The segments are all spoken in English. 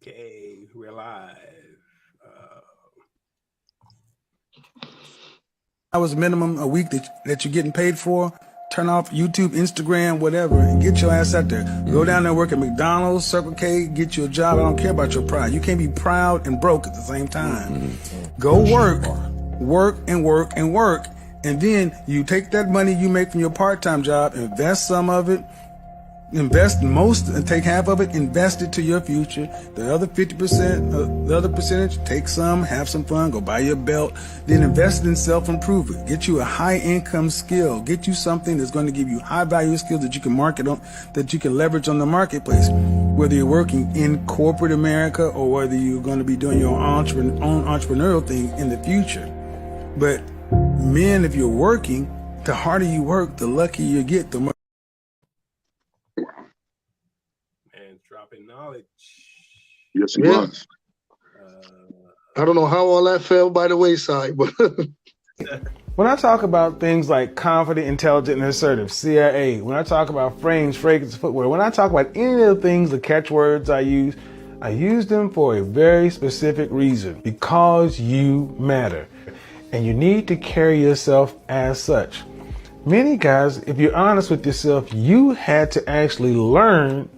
Okay, we're live. Hours minimum a week that you're getting paid for. Turn off YouTube, Instagram, whatever, and get your ass out there. Go down there, work at McDonald's, Circle K, get you a job. I don't care about your pride. You can't be proud and broke at the same time. Go work, work, and work, and work. And then you take that money you make from your part-time job, invest some of it, invest most and take half of it, invest it to your future. The other 50%, the other percentage, take some, have some fun, go buy your belt, then invest in self-improvement. Get you a high income skill. Get you something that's going to give you high value skills that you can market on, that you can leverage on the marketplace. Whether you're working in corporate America or whether you're going to be doing your own entrepreneurial thing in the future. But men, if you're working, the harder you work, the luckier you get, the more Dropping knowledge. Yes, he was. I don't know how all that fell by the wayside, but when I talk about things like confident, intelligent, and assertive, CIA, when I talk about frames, fragrance, footwear, when I talk about any of the things, the catchwords I use them for a very specific reason. Because you matter. And you need to carry yourself as such. Many guys, if you're honest with yourself, you had to actually learn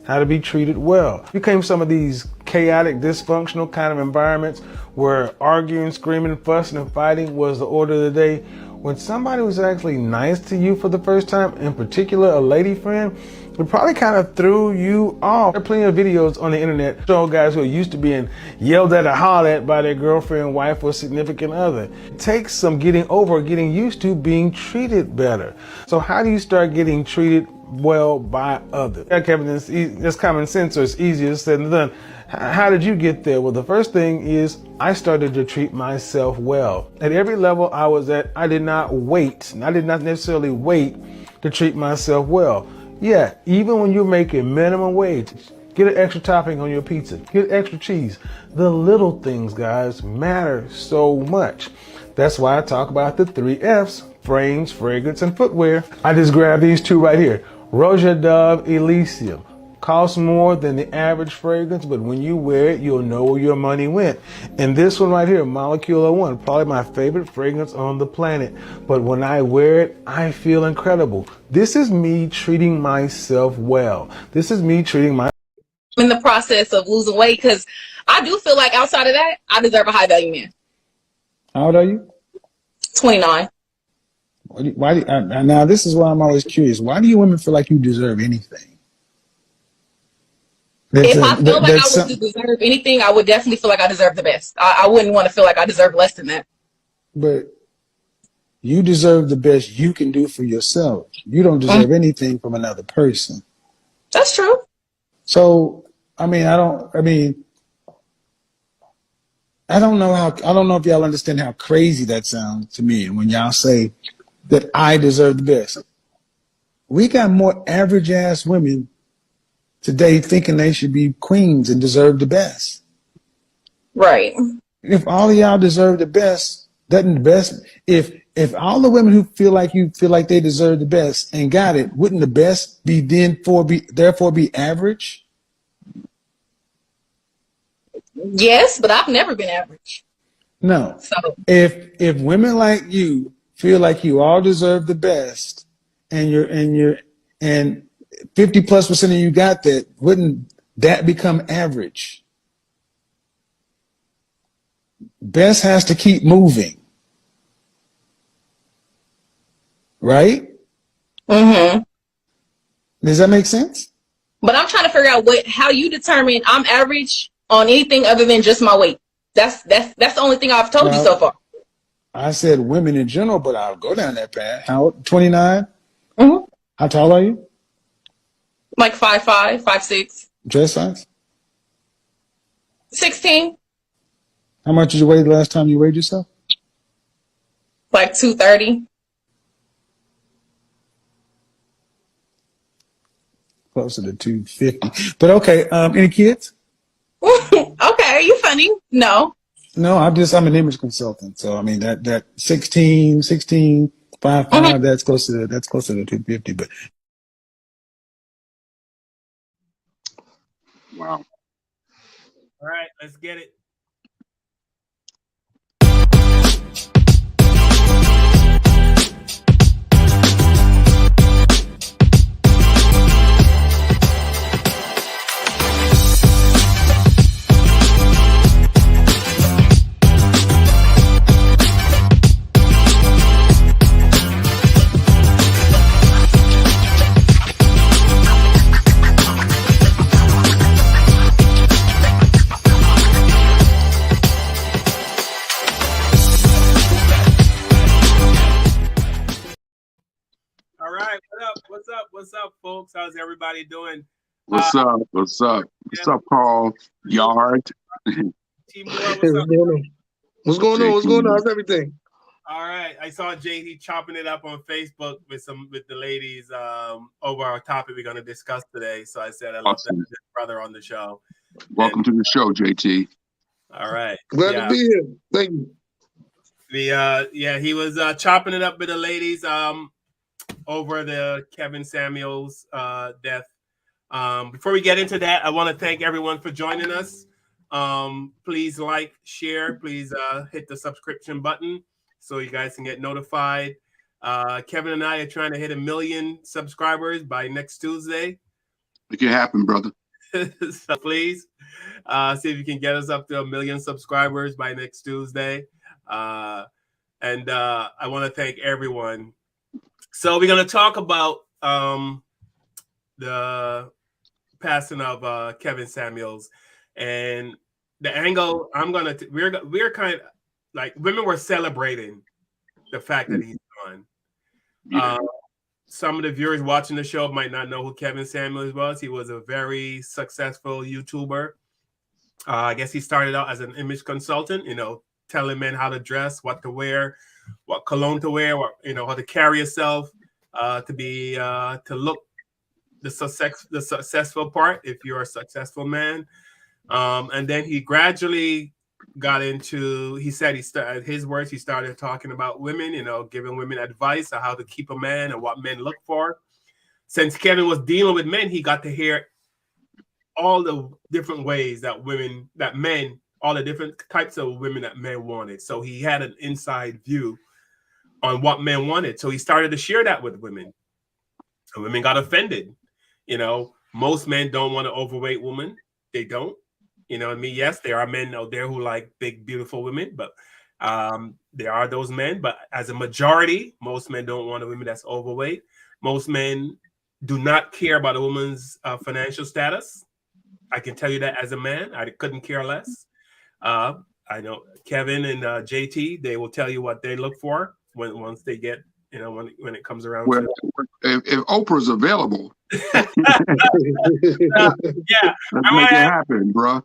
how to be treated well. You came from some of these chaotic, dysfunctional kind of environments where arguing, screaming, fussing, and fighting was the order of the day. When somebody was actually nice to you for the first time, in particular a lady friend, it probably kind of threw you off. There are plenty of videos on the internet showing guys who are used to being yelled at or hollered at by their girlfriend, wife, or significant other. It takes some getting over, getting used to being treated better. So how do you start getting treated well by others? Kevin, it's common sense, so it's easier said than done. How did you get there? Well, the first thing is I started to treat myself well. At every level I was at, I did not wait. And I did not necessarily wait to treat myself well. Yeah, even when you're making minimum wage, get an extra topping on your pizza, get extra cheese. The little things, guys, matter so much. That's why I talk about the 3 F's, frames, fragrance, and footwear. I just grabbed these 2 right here. Roja Dove Elysium. Costs more than the average fragrance, but when you wear it, you'll know where your money went. And this one right here, Molecular One, probably my favorite fragrance on the planet. But when I wear it, I feel incredible. This is me treating myself well. This is me treating my... in the process of losing weight, because I do feel like outside of that, I deserve a high value man. How old are you? 29. Now, this is why I'm always curious. Why do you women feel like you deserve anything? If I feel like I would deserve anything, I would definitely feel like I deserve the best. I wouldn't want to feel like I deserve less than that. But you deserve the best you can do for yourself. You don't deserve anything from another person. That's true. So, I don't know if y'all understand how crazy that sounds to me when y'all say that I deserve the best. We got more average ass women today thinking they should be queens and deserve the best. Right. If all of y'all deserve the best, doesn't the best, if all the women who feel like they deserve the best and got it, wouldn't the best be therefore be average? Yes, but I've never been average. No. So if women like you feel like you all deserve the best and 50+% of you got that, wouldn't that become average? Best has to keep moving. Right? Mm-hmm. Does that make sense? But I'm trying to figure out how you determine I'm average on anything other than just my weight. That's the only thing I've told you so far. I said women in general, but I'll go down that path. How old? 29? Mm-hmm. How tall are you? Like 5'5", 5'6". Dress size? 16. How much did you weigh the last time you weighed yourself? Like 230. Closer to 250. But okay, any kids? Okay, you funny. No. No, I'm an image consultant. So that 16, 5'5", that's closer to 250. But wow. All right, let's get it. All right, what up? What's up? What's up, folks? How's everybody doing? What's up? What's up? What's up, Carl Yard? T-Moore, what's Hey, up? what's going on? What's going on? How's everything? All right, I saw JD chopping it up on Facebook with the ladies over our topic we're going to discuss today. So I said I love Awesome. that brother on the show. Welcome to the show, JT. All right, Glad to be here. Thank you. He was chopping it up with the ladies over the Kevin Samuels death. Before we get into that, I want to thank everyone for joining us. Please like, share, please hit the subscription button so you guys can get notified. Kevin and I are trying to hit 1 million subscribers by next Tuesday. Make it happen, brother. So please see if you can get us up to 1 million subscribers by next Tuesday. And I want to thank everyone. So we're going to talk about the passing of Kevin Samuels, and the angle we're kind of like women were celebrating the fact that he's gone. Yeah. Some of the viewers watching the show might not know who Kevin Samuels was. He was a very successful YouTuber. I guess he started out as an image consultant, telling men how to dress, what to wear, what cologne to wear, how to carry yourself, to look the successful part if you're a successful man. And then he gradually got into, he said he started talking about women, giving women advice on how to keep a man and what men look for. Since Kevin was dealing with men, he got to hear all the different ways that all the different types of women that men wanted. So he had an inside view on what men wanted. So he started to share that with women. And women got offended. Most men don't want an overweight woman. They don't. Yes, there are men out there who like big, beautiful women, but there are those men. But as a majority, most men don't want a woman that's overweight. Most men do not care about a woman's financial status. I can tell you that as a man, I couldn't care less. I know Kevin and JT, they will tell you what they look for once they get, when it comes around. Well, if Oprah's available, yeah, let's make it happen, bro.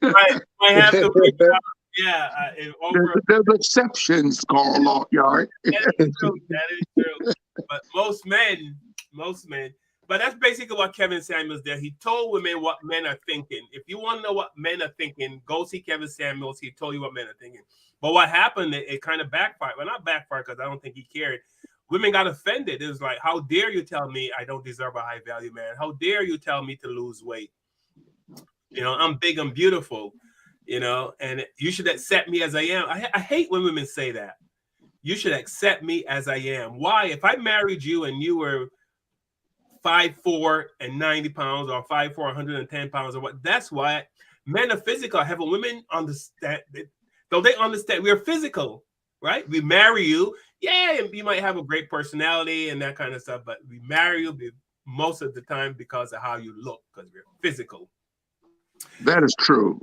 I have to bring it up. Yeah, if Oprah, there's exceptions, Carl Yard. That is true. But most men, but that's basically what Kevin Samuels did. He told women what men are thinking. If you want to know what men are thinking, go see Kevin Samuels. He told you what men are thinking. But what happened, it kind of backfired. Well, not backfired because I don't think he cared. Women got offended. It was like, how dare you tell me I don't deserve a high value man? How dare you tell me to lose weight? I'm big and beautiful, and you should accept me as I am. I hate when women say that. You should accept me as I am. Why? If I married you and you were 5'4" and 90 pounds, or 5'4", 110 pounds, or what? That's why men are physical. Having women understand, though they understand we are physical, right? We marry you, yeah, you might have a great personality and that kind of stuff, but we marry you most of the time because of how you look, because we're physical. That is true.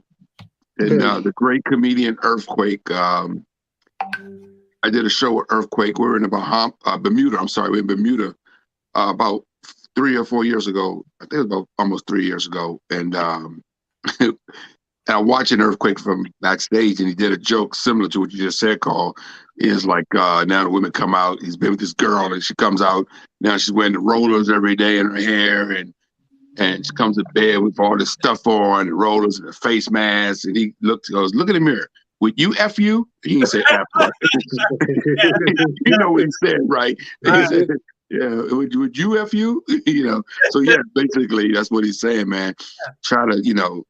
And the great comedian Earthquake, I did a show with Earthquake. We were in Bermuda. I'm sorry, we were in Bermuda about 3 or 4 years ago. I think it was about almost 3 years ago. And I'm watching Earthquake from backstage, and he did a joke similar to what you just said, Carl. Is like, now the women come out. He's been with this girl, and she comes out. Now she's wearing the rollers every day in her hair, and she comes to bed with all this stuff on, the rollers and the face mask. And he goes, look in the mirror. Would you F you? He didn't say F. Right? You know what he said, right? He said, yeah, would you F you? So yeah, basically that's what he's saying, man. Try to,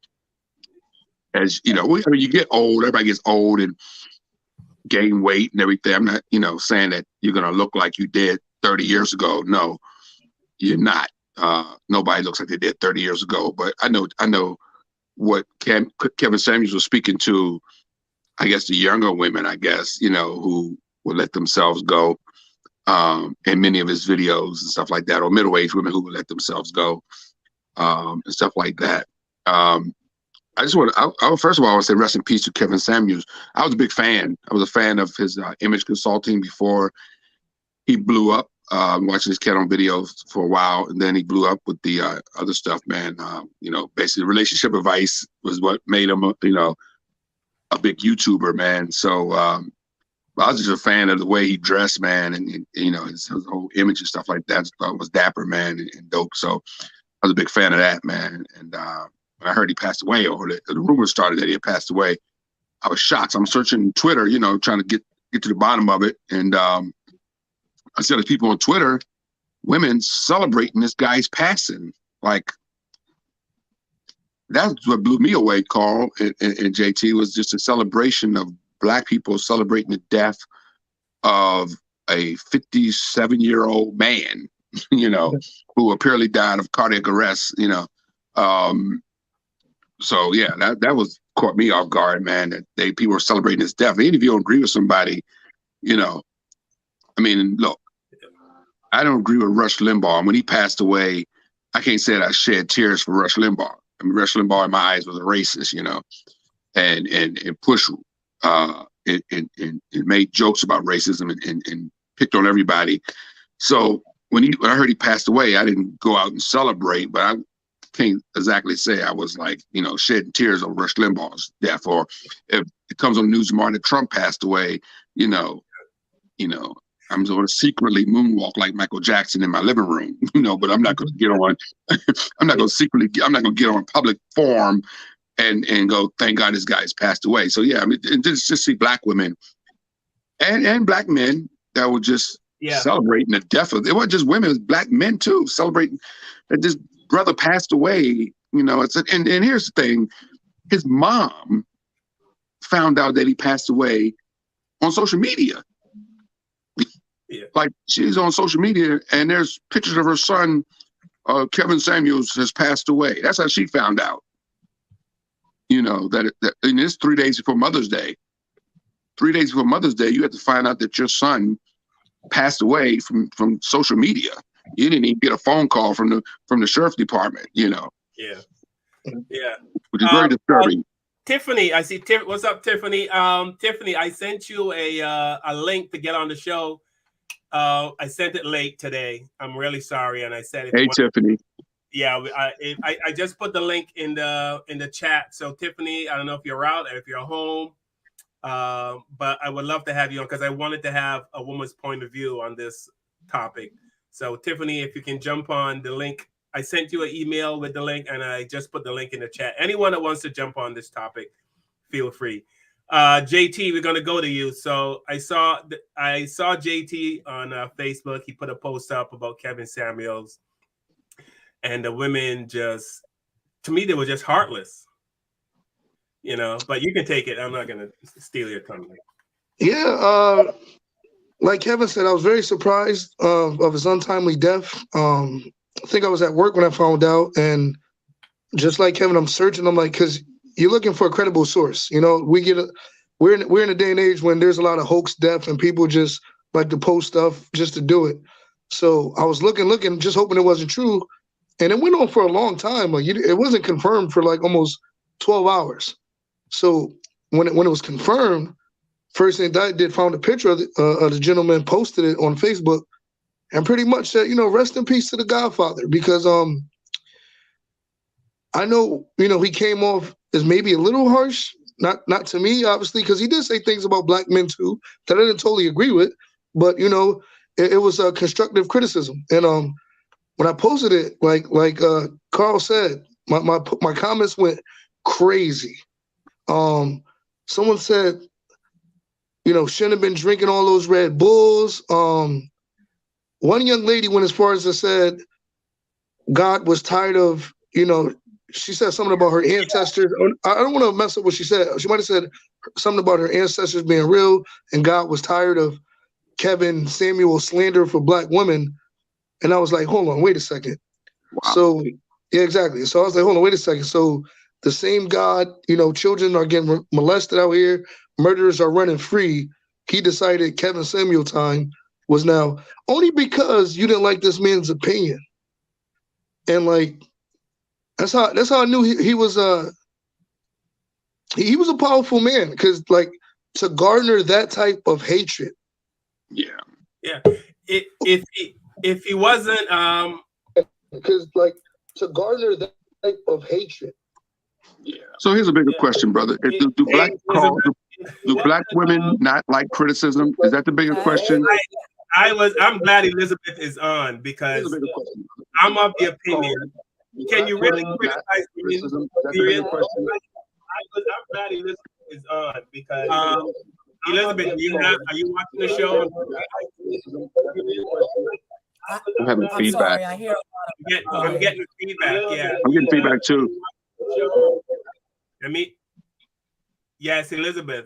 as you know, I mean, you get old. Everybody gets old and gain weight and everything. I'm not, saying that you're gonna look like you did 30 years ago. No, you're not. Nobody looks like they did 30 years ago. But I know what Kevin Samuels was speaking to. I guess the younger women, who will let themselves go. In many of his videos and stuff like that, or middle-aged women who will let themselves go, and stuff like that. I just want to, first of all, I want to say rest in peace to Kevin Samuels. I was a big fan. I was a fan of his image consulting before he blew up. Watching his cat on videos for a while, and then he blew up with the other stuff, man. Basically relationship advice was what made him, a big YouTuber, man. So I was just a fan of the way he dressed, man, and his whole image and stuff like that. I was dapper, man, and dope. So I was a big fan of that, man. And when I heard he passed away, or the rumor started that he had passed away, I was shocked. So I'm searching Twitter, trying to get to the bottom of it. And I saw the people on Twitter, women celebrating this guy's passing. Like, that's what blew me away, Carl and JT, was just a celebration of Black people celebrating the death of a 57-year-old man, who apparently died of cardiac arrest, So yeah, that was caught me off guard, man, that people were celebrating his death. Even if you don't agree with somebody, I mean, look, I don't agree with Rush Limbaugh. And when he passed away, I can't say that I shed tears for Rush Limbaugh. I mean, Rush Limbaugh in my eyes was a racist, and pushed and made jokes about racism and picked on everybody. So when I heard he passed away, I didn't go out and celebrate, but I can't exactly say I was like, shedding tears over Rush Limbaugh's death. Or if it comes on the news tomorrow that Trump passed away, I'm going to secretly moonwalk like Michael Jackson in my living room, but I'm not going to get on. I'm not going to get on public forum and go, thank God this guy's passed away. So yeah, I mean, just see Black women and Black men that were just celebrating the death of. It wasn't just women; it was Black men too, celebrating that this brother passed away. And here's the thing: his mom found out that he passed away on social media. Yeah. Like, she's on social media and there's pictures of her son, Kevin Samuels, has passed away. That's how she found out. And it's 3 days before Mother's Day. 3 days before Mother's Day, you had to find out that your son passed away from social media. You didn't even get a phone call from the sheriff's department. Yeah. Which is very disturbing. Tiffany, I see. What's up, Tiffany? Tiffany, I sent you a link to get on the show. I sent it late today. I'm really sorry, and I said, "Hey, Tiffany." Yeah, I just put the link in the chat. So Tiffany, I don't know if you're out or if you're home, but I would love to have you on because I wanted to have a woman's point of view on this topic. So Tiffany, if you can jump on the link, I sent you an email with the link, and I just put the link in the chat. Anyone that wants to jump on this topic, feel free. JT, we're gonna go to you. So I saw JT on Facebook. He put a post up about Kevin Samuels, and the women just, to me, they were just heartless, But you can take it. I'm not gonna steal your thunder. Yeah, like Kevin said, I was very surprised of his untimely death. I think I was at work when I found out, and just like Kevin, I'm searching. I'm like, because you're looking for a credible source. We're in a day and age when there's a lot of hoax death and people just like to post stuff just to do it. So I was looking, just hoping it wasn't true. And it went on for a long time. Like, it wasn't confirmed for like almost 12 hours. So when it was confirmed, first thing I did, found a picture of the gentleman, posted it on Facebook, and pretty much said, rest in peace to the Godfather, because I know, he came off as maybe a little harsh, not to me, obviously, because he did say things about Black men too that I didn't totally agree with, but it was a constructive criticism. And when I posted it, like Carl said, my comments went crazy. Someone said, shouldn't have been drinking all those Red Bulls. One young lady went as far as to said God was tired of, she said something about her ancestors. I don't want to mess up what she said. She might have said something about her ancestors being real, and God was tired of Kevin Samuel slander for black women. And I was like, hold on, wait a second. Wow. So yeah, exactly. So I was like, hold on, wait a second. So the same God, children are getting molested out here, murderers are running free. He decided Kevin Samuel time was now only because you didn't like this man's opinion. And like that's how I knew he was he was a powerful man, because like to garner that type of hatred. Yeah. If he wasn't because like to garner that type of hatred. Yeah. So here's a bigger question, brother. Do black women not like criticism? Is that the bigger question? I'm glad Elizabeth is on, because I'm of the opinion. Can you really criticize women? I'm glad Elizabeth is on, because Elizabeth, are you watching the show? I'm having feedback. Sorry, I hear I'm getting feedback. Yeah, I'm getting feedback too. Yes, Elizabeth.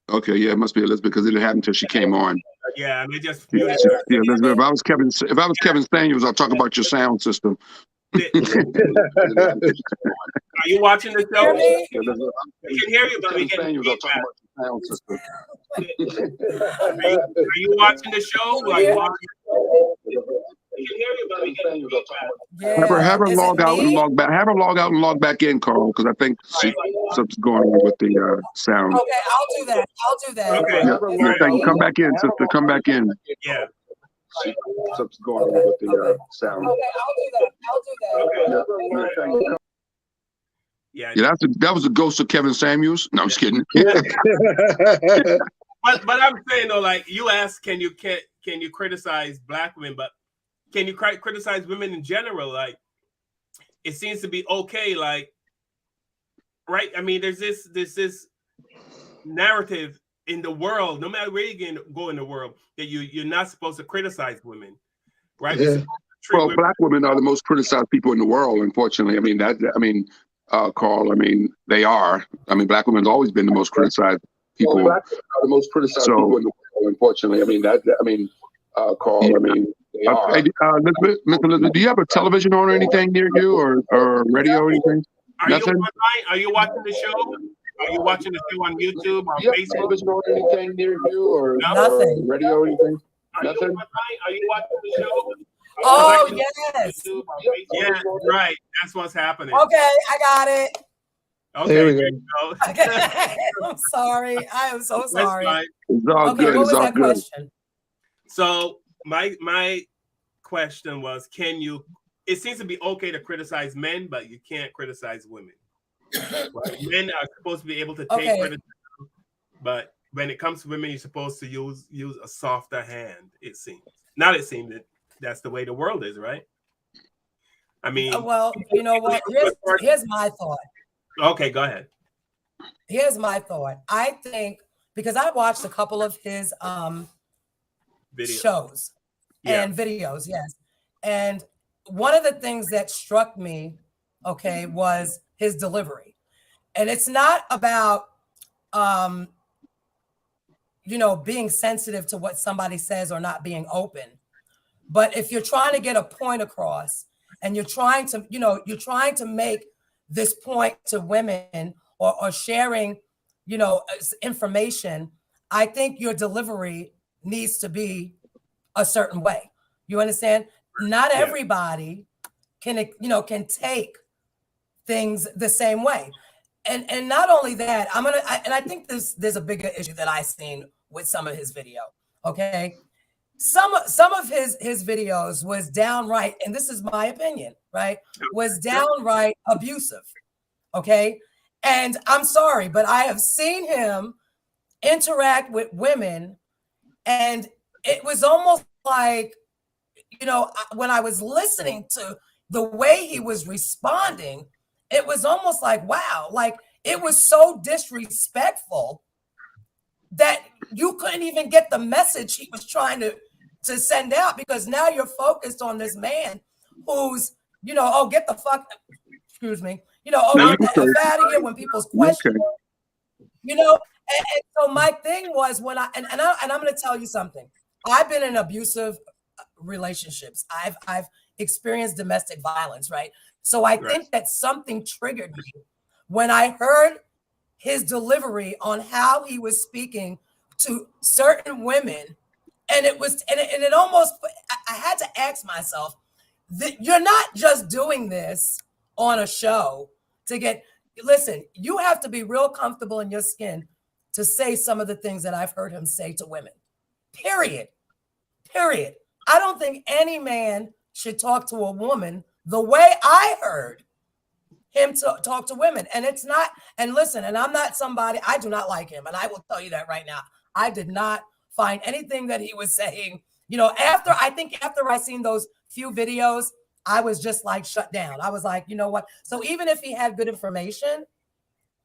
Okay, yeah, it must be Elizabeth, because it didn't happen until she came on. Yeah, they just Yeah, Elizabeth. If I was Kevin Samuels, I'll talk about your sound system. Are you watching the show? I can hear you, but we get feedback. Are you watching the show? Are you watching? We can hear you, but we get feedback. Have her log out and log back. Have her log out and log back in, Carl, because I think something's going on with the sound. Okay, I'll do that. Okay. Yeah, thank you. Come back in, sister. Come back in. Yeah. Something's going on with the sound. Okay, I'll do that. Yeah. Yeah, that was the ghost of Kevin Samuels. No, I'm just kidding. But I'm saying though, like you asked, can you criticize black women, but can you criticize women in general? Like it seems to be okay, like right? I mean, there's this narrative in the world, no matter where you go in the world, that you're not supposed to criticize women, right? Yeah. Well, black women are the most criticized people in the world, unfortunately. I mean, Carl, they are. Black women have always been the most criticized people. Well, black women are the most criticized people in the world, unfortunately. Carl, they are. Elizabeth, do you have a television on or anything near you, or radio or anything? Are you watching the show? Are you watching the show on YouTube or Facebook? Television or anything near you, or Nothing. Radio or anything? Nothing. Are you watching the show? Oh yes. Yeah, right. That's what's happening. Okay, I got it. Okay, there we go. Okay. I'm sorry. I am so sorry. It's all Okay, good. what was It's all that good. question? So my question was, it seems to be okay to criticize men, but you can't criticize women. Right? Men are supposed to be able to take criticism, but when it comes to women, you're supposed to use a softer hand, it seems. Not it seems that that's the way the world is, right? I mean, Well, you know what? Here's my thought. Okay, go ahead. Here's my thought. I think, because I watched a couple of his shows and videos, yes. And one of the things that struck me, was his delivery. And it's not about being sensitive to what somebody says or not being open. But if you're trying to get a point across and you're trying to make this point to women or sharing, information, I think your delivery needs to be a certain way. You understand? Not everybody can take things the same way. And not only that, I think there's a bigger issue that I've seen with some of his video. Okay. Some of his videos was downright, and this is my opinion, right? Was downright abusive. Okay. And I'm sorry, but I have seen him interact with women, and it was almost like, when I was listening to the way he was responding, it was almost like, wow, like it was so disrespectful that you couldn't even get the message he was trying to send out, because now you're focused on this man who's, get the fuck, excuse me, you know, Now oh, you get can the say, F out of here when people's okay. questioning, you know. And so my thing was when and I'm going to tell you something. I've been in abusive relationships. I've experienced domestic violence, right? So I think that something triggered me when I heard his delivery on how he was speaking to certain women. And it was, and it almost, I had to ask myself, that you're not just doing this on a show to get, listen, you have to be real comfortable in your skin to say some of the things that I've heard him say to women. Period. Period. I don't think any man should talk to a woman the way I heard him to talk to women. And it's not, and listen, and I'm not somebody, I do not like him. And I will tell you that right now. I did not find anything that he was saying, you know, after I seen those few videos, I was just like shut down. I was like, you know what? So even if he had good information,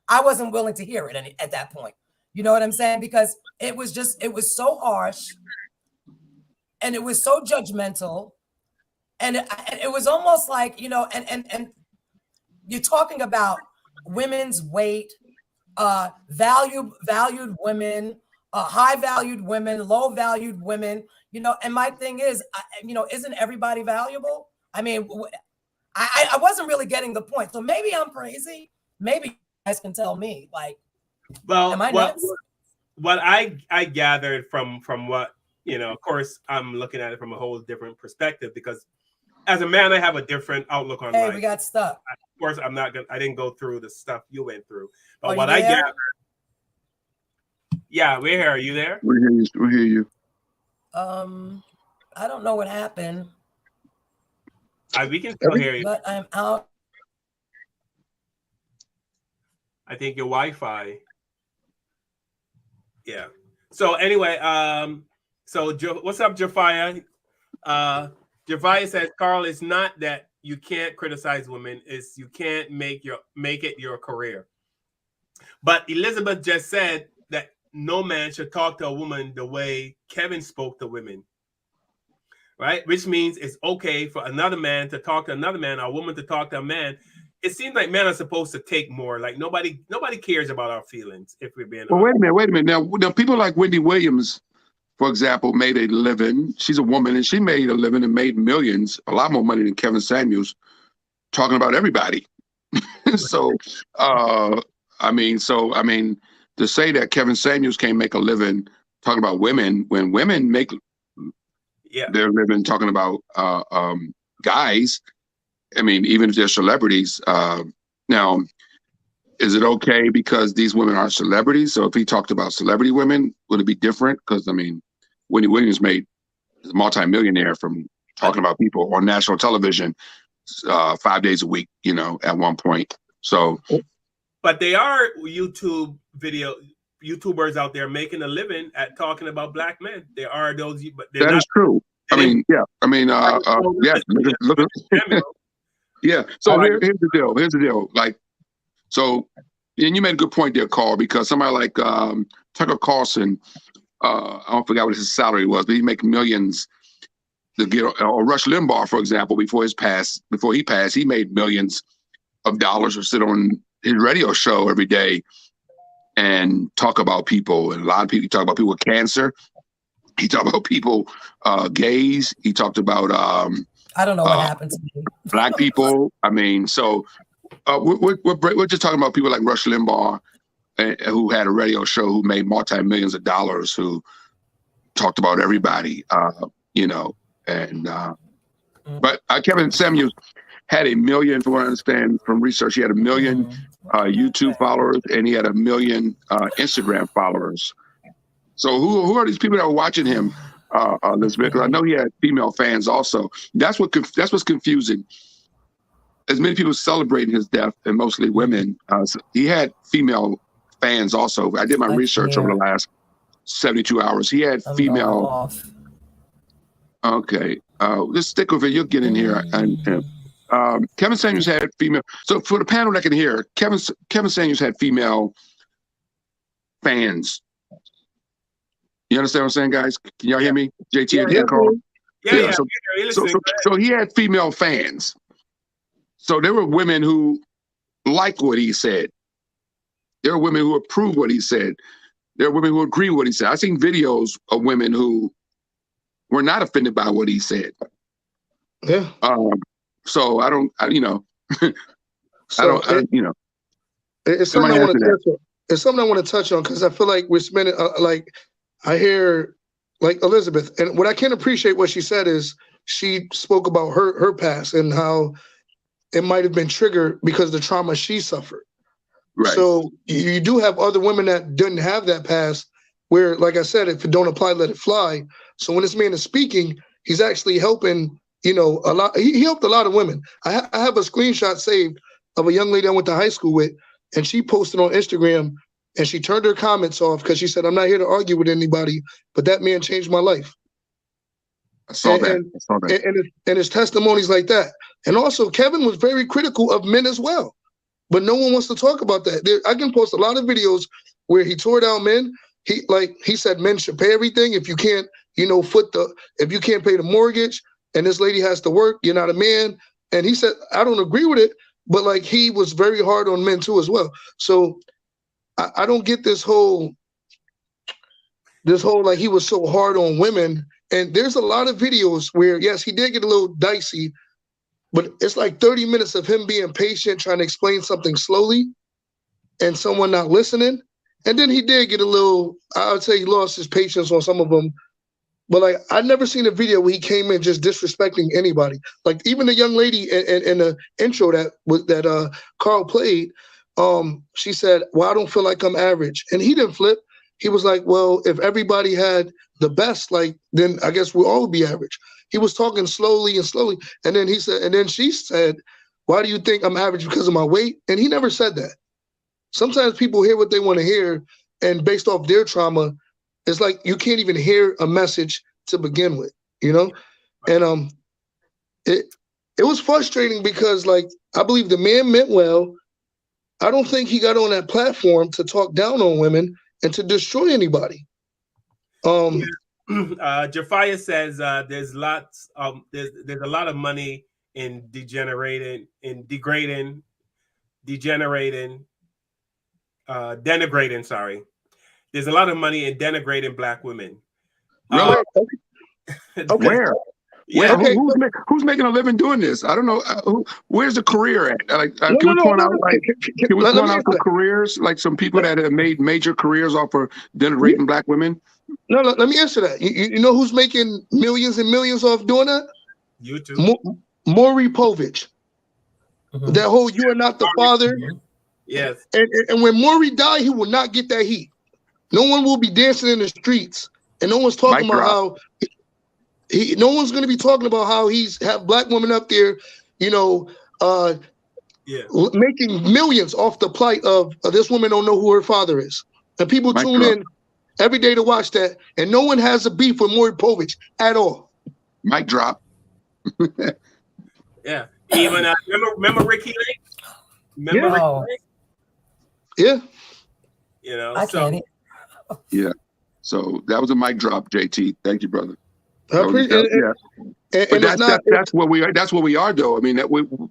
I wasn't willing to hear it at that point. You know what I'm saying? Because it was so harsh and it was so judgmental. And it was almost like, you know, and you're talking about women's weight, valued women, high valued women, low valued women, you know. And my thing is, you know, isn't everybody valuable? I mean, I wasn't really getting the point. So maybe I'm crazy. Maybe you guys can tell me, like, am I nuts? What I gathered from what, you know, of course, I'm looking at it from a whole different perspective because as a man, I have a different outlook on life. We got stuck. Of course, I didn't go through the stuff you went through. But Are what I gathered, yeah, we're here. Are you there? We hear you. I don't know what happened. We can still hear you. But I'm out. I think your Wi-Fi. Yeah. So anyway, so what's up, Jafia? Jafia says, Carl, it's not that you can't criticize women, it's you can't make it your career. But Elizabeth just said that no man should talk to a woman the way Kevin spoke to women. Right? Which means it's okay for another man to talk to another man, or a woman to talk to a man. It seems like men are supposed to take more. Like nobody cares about our feelings, if we're being honest. Wait a minute. Now people like Wendy Williams, for example, made a living. She's a woman and she made a living and made millions, a lot more money than Kevin Samuels, talking about everybody. So I mean, to say that Kevin Samuels can't make a living talking about women when women make their living talking about guys, I mean, even if they're celebrities. Now, is it okay because these women are celebrities? So if he talked about celebrity women, would it be different? Because I mean, Wendy Williams made a multimillionaire from talking about people on national television 5 days a week, you know, at one point. So, but they are YouTubers out there making a living at talking about black men. There are those, but that is true. I mean, yeah. I mean, yeah. Look at yeah. So here's the deal. Here's the deal. Like, so, and you made a good point there, Carl, because somebody like Tucker Carlson, I don't forget what his salary was, but he make millions to get. Or Rush Limbaugh, for example, before he passed, he made millions of dollars to sit on his radio show every day and talk about people. And a lot of people talk about people with cancer. He talked about people, gays. He talked about I don't know what happened to me. Black people. I mean, so we're just talking about people like Rush Limbaugh, who had a radio show, who made multi-millions of dollars, who talked about everybody, you know. And but Kevin Samuels had 1 million, from what I understand from research. He had 1 million YouTube followers, and he had 1 million Instagram followers. So who are these people that are watching him, Elizabeth? Because I know he had female fans also. That's what's confusing. As many people celebrating his death, and mostly women, he had female fans also. I did my research over the last 72 hours. He had female. Okay, let's stick with it. You'll get in here. And Kevin Samuels had female. So for the panel that can hear, Kevin Samuels had female fans. You understand what I'm saying, guys? Can y'all hear me? JT and Carl? Yeah. So he had female fans. So there were women who liked what he said. There were women who approved what he said. There are women who agree with what he said. I've seen videos of women who were not offended by what he said. Yeah. So I don't, you know, So it's something I want to touch on. It's something I want to touch on because I feel like we're spending like I hear like Elizabeth, and what I can't appreciate what she said is she spoke about her past and how it might have been triggered because of the trauma she suffered. Right. So you do have other women that didn't have that past where, like I said, if it don't apply, let it fly. So when this man is speaking, he's actually helping, you know, a lot. He helped a lot of women. I have a screenshot saved of a young lady I went to high school with, and she posted on Instagram and she turned her comments off because she said, I'm not here to argue with anybody, but that man changed my life. I saw that. And his testimonies like that. And also Kevin was very critical of men as well. But no one wants to talk about that. I can post a lot of videos where he tore down men. He said men should pay everything. If you can't, you know, if you can't pay the mortgage and this lady has to work, you're not a man. And he said, I don't agree with it, but like he was very hard on men too as well. So I don't get this whole like he was so hard on women. And there's a lot of videos where, yes, he did get a little dicey, but it's like 30 minutes of him being patient, trying to explain something slowly and someone not listening. And then he did get a little, I would say he lost his patience on some of them. But like, I've never seen a video where he came in just disrespecting anybody. Like even the young lady in the intro that Carl played, she said, well, I don't feel like I'm average. And he didn't flip. He was like, well, if everybody had the best, like, then I guess we all would be average. He was talking slowly and slowly. And then he said, and then she said, why do you think I'm average because of my weight? And he never said that. Sometimes people hear what they want to hear, and based off their trauma, it's like you can't even hear a message to begin with, you know? And it was frustrating because, like, I believe the man meant well. I don't think he got on that platform to talk down on women and to destroy anybody. Jafia says there's a lot of money in denigrating there's a lot of money in denigrating black women. Really? Okay. Where? Yeah. Okay. Who's making a living doing this? I don't know. Where's the career at? Can we point out some careers, like some people that have made major careers off of denigrating black women? No, let me answer that. You know who's making millions and millions off doing that? You too. Maury Povich. Mm-hmm. That whole "you are not the father." Mm-hmm. Yes. And when Maury died, he will not get that heat. No one will be dancing in the streets, and no one's talking about how. No one's going to be talking about how he's have black women up there, you know, making millions off the plight of this woman don't know who her father is. And people tune in every day to watch that, and no one has a beef with Maury Povich at all. Mic drop. Yeah. Even remember Ricky Lake? Remember Ricky Lake? Yeah. You know, yeah. So that was a mic drop, JT. Thank you, brother. But that's what we are. That's what we are, though. I mean,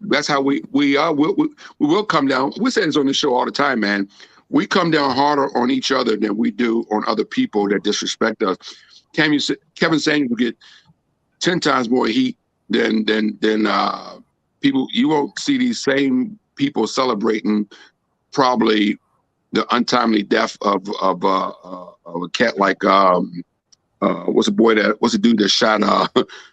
that's how we are. We will come down. We say this on the show all the time, man. We come down harder on each other than we do on other people that disrespect us. Kevin Samuels will get 10 times more heat than people. You won't see these same people celebrating probably the untimely death of a cat like what's the dude that shot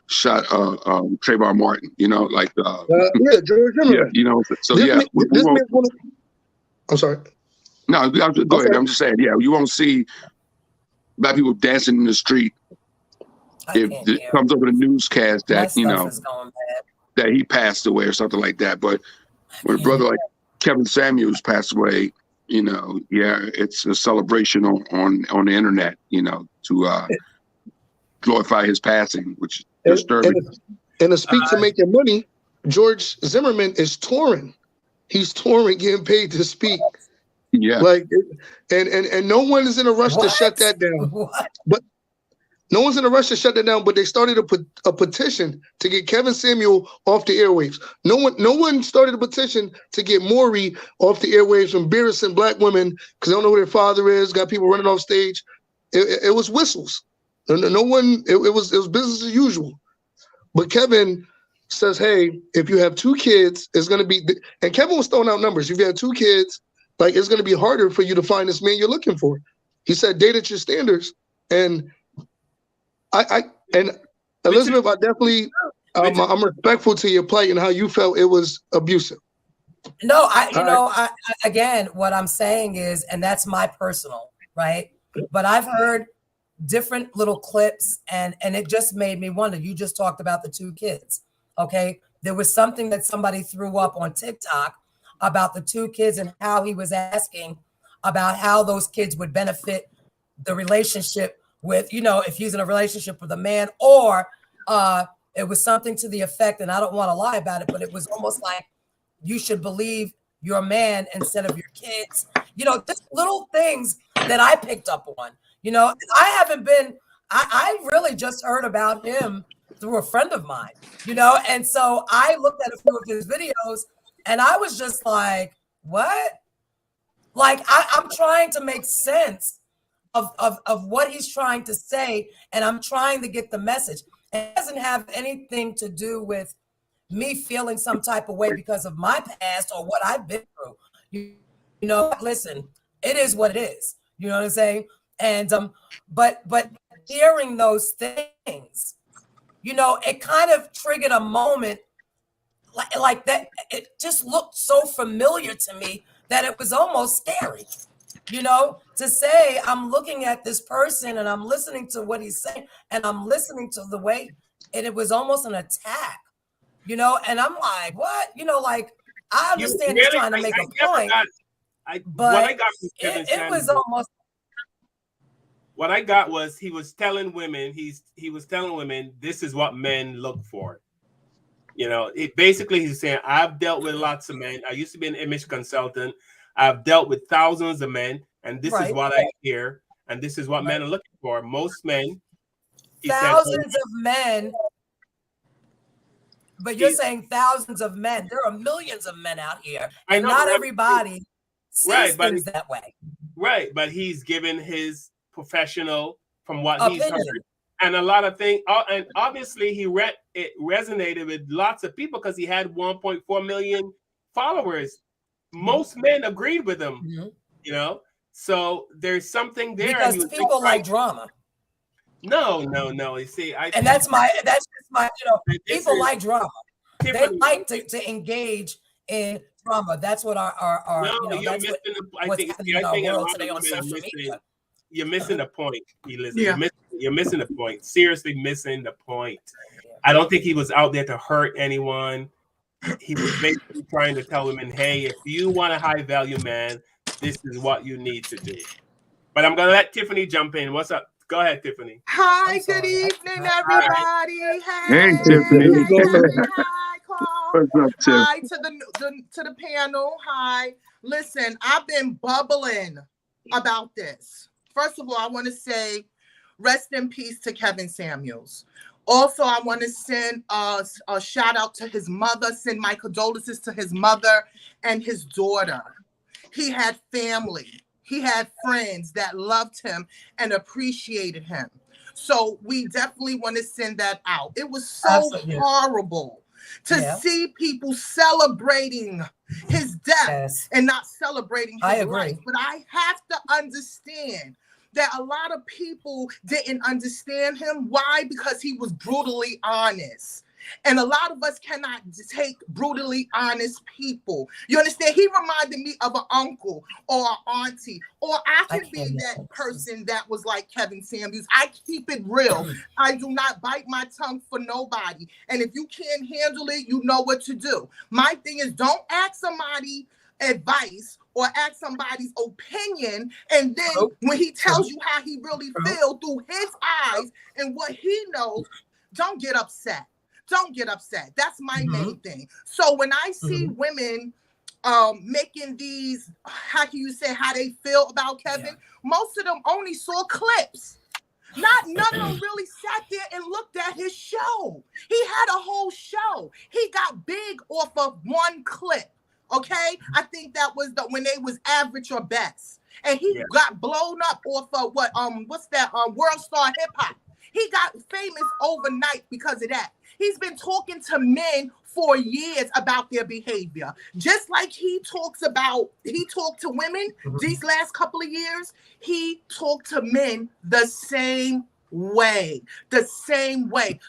Trayvon Martin, you know, like George yeah, you know, so I'm sorry. No, go ahead. I'm just saying, yeah, you won't see black people dancing in the street if it comes over the newscast that that he passed away or something like that. But when a brother like Kevin Samuels passed away, you know, it's a celebration on the internet, you know, to glorify his passing, which is disturbing. And to speak to making money, George Zimmerman is touring. He's touring, getting paid to speak. Yeah. Like, and no one is in a rush to shut that down. But No one's in a rush to shut it down, but they started a petition to get Kevin Samuel off the airwaves. No one started a petition to get Maury off the airwaves, embarrassing black women because they don't know who their father is. Got people running off stage. It was whistles. No one. It was business as usual. But Kevin says, "Hey, if you have 2 kids, it's going to be." And Kevin was throwing out numbers. If you have 2 kids, like it's going to be harder for you to find this man you're looking for. He said, "Date at your standards." And Elizabeth, I definitely, I'm respectful to your plight and how you felt it was abusive. No, I again, what I'm saying is, and that's my personal, right? But I've heard different little clips, and it just made me wonder. You just talked about the 2 kids, okay? There was something that somebody threw up on TikTok about the 2 kids and how he was asking about how those kids would benefit the relationship with, if he's in a relationship with a man, or it was something to the effect, and I don't want to lie about it, but it was almost like you should believe your man instead of your kids. Just little things that I picked up on. I haven't been, I really just heard about him through a friend of mine, and so I looked at a few of his videos and I was just like, what? Like, I'm trying to make sense of what he's trying to say, and I'm trying to get the message. And it doesn't have anything to do with me feeling some type of way because of my past or what I've been through. Listen, it is what it is. You know what I'm saying? And but hearing those things, it kind of triggered a moment like that. It just looked so familiar to me that it was almost scary. To say I'm looking at this person and I'm listening to what he's saying and I'm listening to the way, and it was almost an attack, and I'm like, what? Like, I understand he's trying to make a point, but it was almost. What I got was he was telling women, this is what men look for. Basically he's saying, I've dealt with lots of men. I used to be an image consultant. I've dealt with thousands of men, and this is what I hear, and this is what men are looking for. Most men, thousands of men, but you're saying thousands of men. There are millions of men out here, and not everybody sees things that way. Right, but he's given his professional from what he's heard, and a lot of things. And obviously, it resonated with lots of people because he had 1.4 million followers. Most men agreed with him, So there's something there because people like drama. No. You see, and that's just my. People like drama. They like to engage in drama. That's what our You're missing the point, Elizabeth. You're missing the point. Seriously missing the point. I don't think he was out there to hurt anyone. He was basically trying to tell women, hey, if you want a high value man, this is what you need to do. But I'm going to let Tiffany jump in. What's up? Go ahead, Tiffany. Hi, good evening, everybody. Hey, Tiffany. Hi, Carl. What's up, Tiff? Hi to the panel. Hi. Listen, I've been bubbling about this. First of all, I want to say rest in peace to Kevin Samuels. Also, I want to send a shout out to his mother, send my condolences to his mother and his daughter. He had family. He had friends that loved him and appreciated him. So we definitely want to send that out. It was so horrible to see people celebrating his death and not celebrating his life. But I have to understand that a lot of people didn't understand him. Why? Because he was brutally honest. And a lot of us cannot take brutally honest people. You understand? He reminded me of an uncle or an auntie, or I can be that person that was like Kevin Samuels. I keep it real. I do not bite my tongue for nobody. And if you can't handle it, you know what to do. My thing is, don't ask somebody advice or ask somebody's opinion, and then when he tells you how he really feels through his eyes and what he knows, don't get upset. Don't get upset. That's my main thing. So when I see women making these, how can you say how they feel about Kevin, most of them only saw clips. None of them really sat there and looked at his show. He had a whole show. He got big off of one clip. Okay, I think that was when they was average or best, and he got blown up off of what's that World Star Hip Hop. He got famous overnight because of that. He's been talking to men for years about their behavior. Just like he talked to women these last couple of years, he talked to men the same way.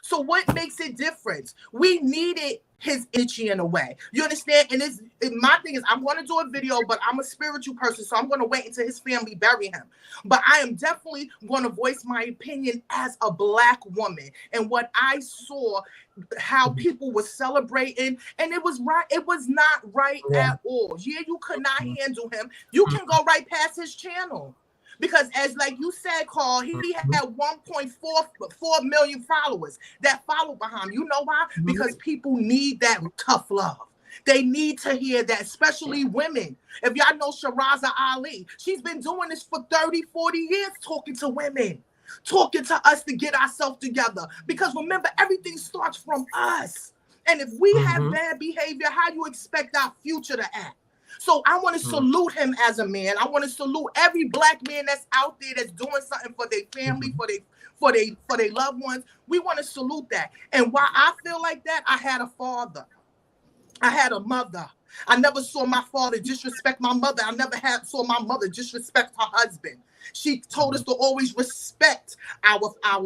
So what makes it different? We needed his itchy in a way. You understand? And my thing is, I'm going to do a video, but I'm a spiritual person, so I'm going to wait until his family bury him. But I am definitely going to voice my opinion as a Black woman. And what I saw, how people were celebrating, and it was not right at all. Yeah, you could not handle him. You can go right past his channel. Because as like you said, Carl, he had 1.44 million followers that followed behind him. You know why? Because people need that tough love. They need to hear that, especially women. If y'all know Shiraza Ali, she's been doing this for 30, 40 years, talking to women, talking to us to get ourselves together. Because remember, everything starts from us. And if we have bad behavior, how you expect our future to act? So I want to salute him as a man. I want to salute every Black man that's out there that's doing something for their family, for their loved ones. We want to salute that. And why I feel like that, I had a father. I had a mother. I never saw my father disrespect my mother. I never saw my mother disrespect her husband. She told us to always respect our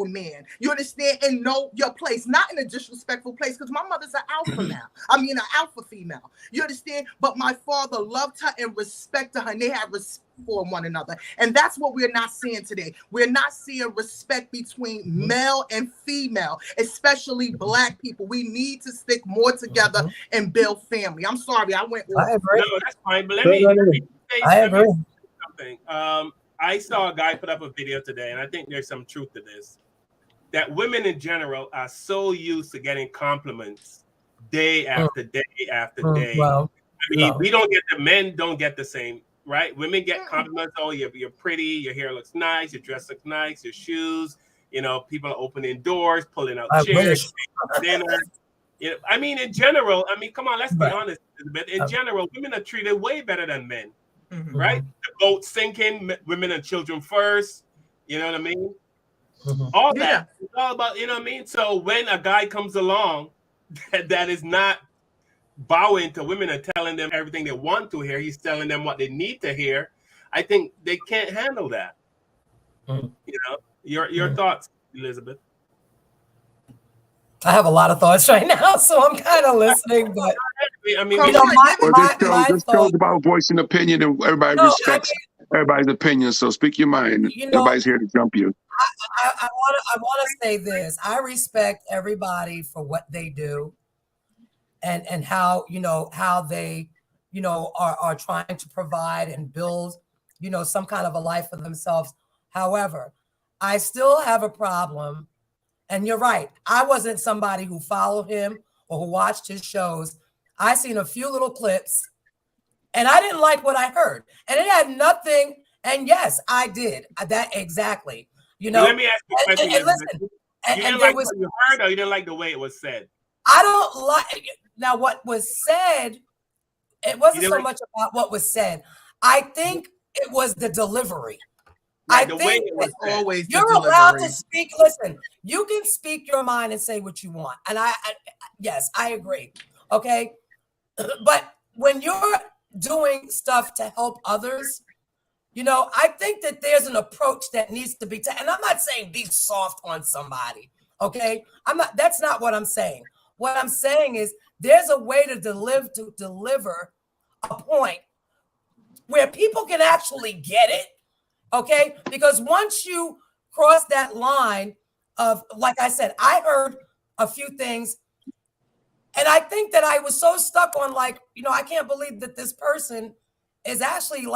man. You understand? And know your place. Not in a disrespectful place, because my mother's an alpha now. I mean, an alpha female. You understand? But my father loved her and respected her, and they had respect for one another. And that's what we're not seeing today. We're not seeing respect between male and female, especially Black people. We need to stick more together and build family. I'm sorry, I went off. I agree. No, that's fine. But let me say I agree. something. I saw a guy put up a video today, and I think there's some truth to this, that women in general are so used to getting compliments day after day after day. Well, I mean, we don't get the men don't get the same, right? Women get compliments. Oh, you're pretty. Your hair looks nice. Your dress looks nice. Your shoes. You know, people are opening doors, pulling out chairs, dinner. You know, I mean, in general, I mean, come on, let's be honest. But in general, women are treated way better than men, right? The boat sinking, women and children first. You know what I mean? All that. It's all about, you know what I mean? So when a guy comes along that is not bowing to women and telling them everything they want to hear, he's telling them what they need to hear. I think they can't handle that. You know, your thoughts, Elizabeth? I have a lot of thoughts right now, so I'm kind of listening. But I mean, you know, this show's about voicing opinion, and everybody respects everybody's opinion. So speak your mind. You know, Nobody's here to jump you. I want to say this. I respect everybody for what they do, and how they are trying to provide and build some kind of a life for themselves. However, I still have a problem. And you're right. I wasn't somebody who followed him or who watched his shows. I seen a few little clips, and I didn't like what I heard. And it had nothing. And yes, I did that exactly. You know. Let me ask you a question. And listen, you didn't like what you heard, or you didn't like the way it was said? I don't like. Now, what was said, it wasn't so much about what was said. I think it was the delivery. Like I think it's always you're allowed to speak. Listen, you can speak your mind and say what you want. And yes, I agree. Okay. But when you're doing stuff to help others, I think that there's an approach that needs to be taken. And I'm not saying be soft on somebody. Okay. That's not what I'm saying. What I'm saying is there's a way to deliver a point where people can actually get it. Okay, because once you cross that line of, like I said, I heard a few things, and I think that I was so stuck on I can't believe that this person is actually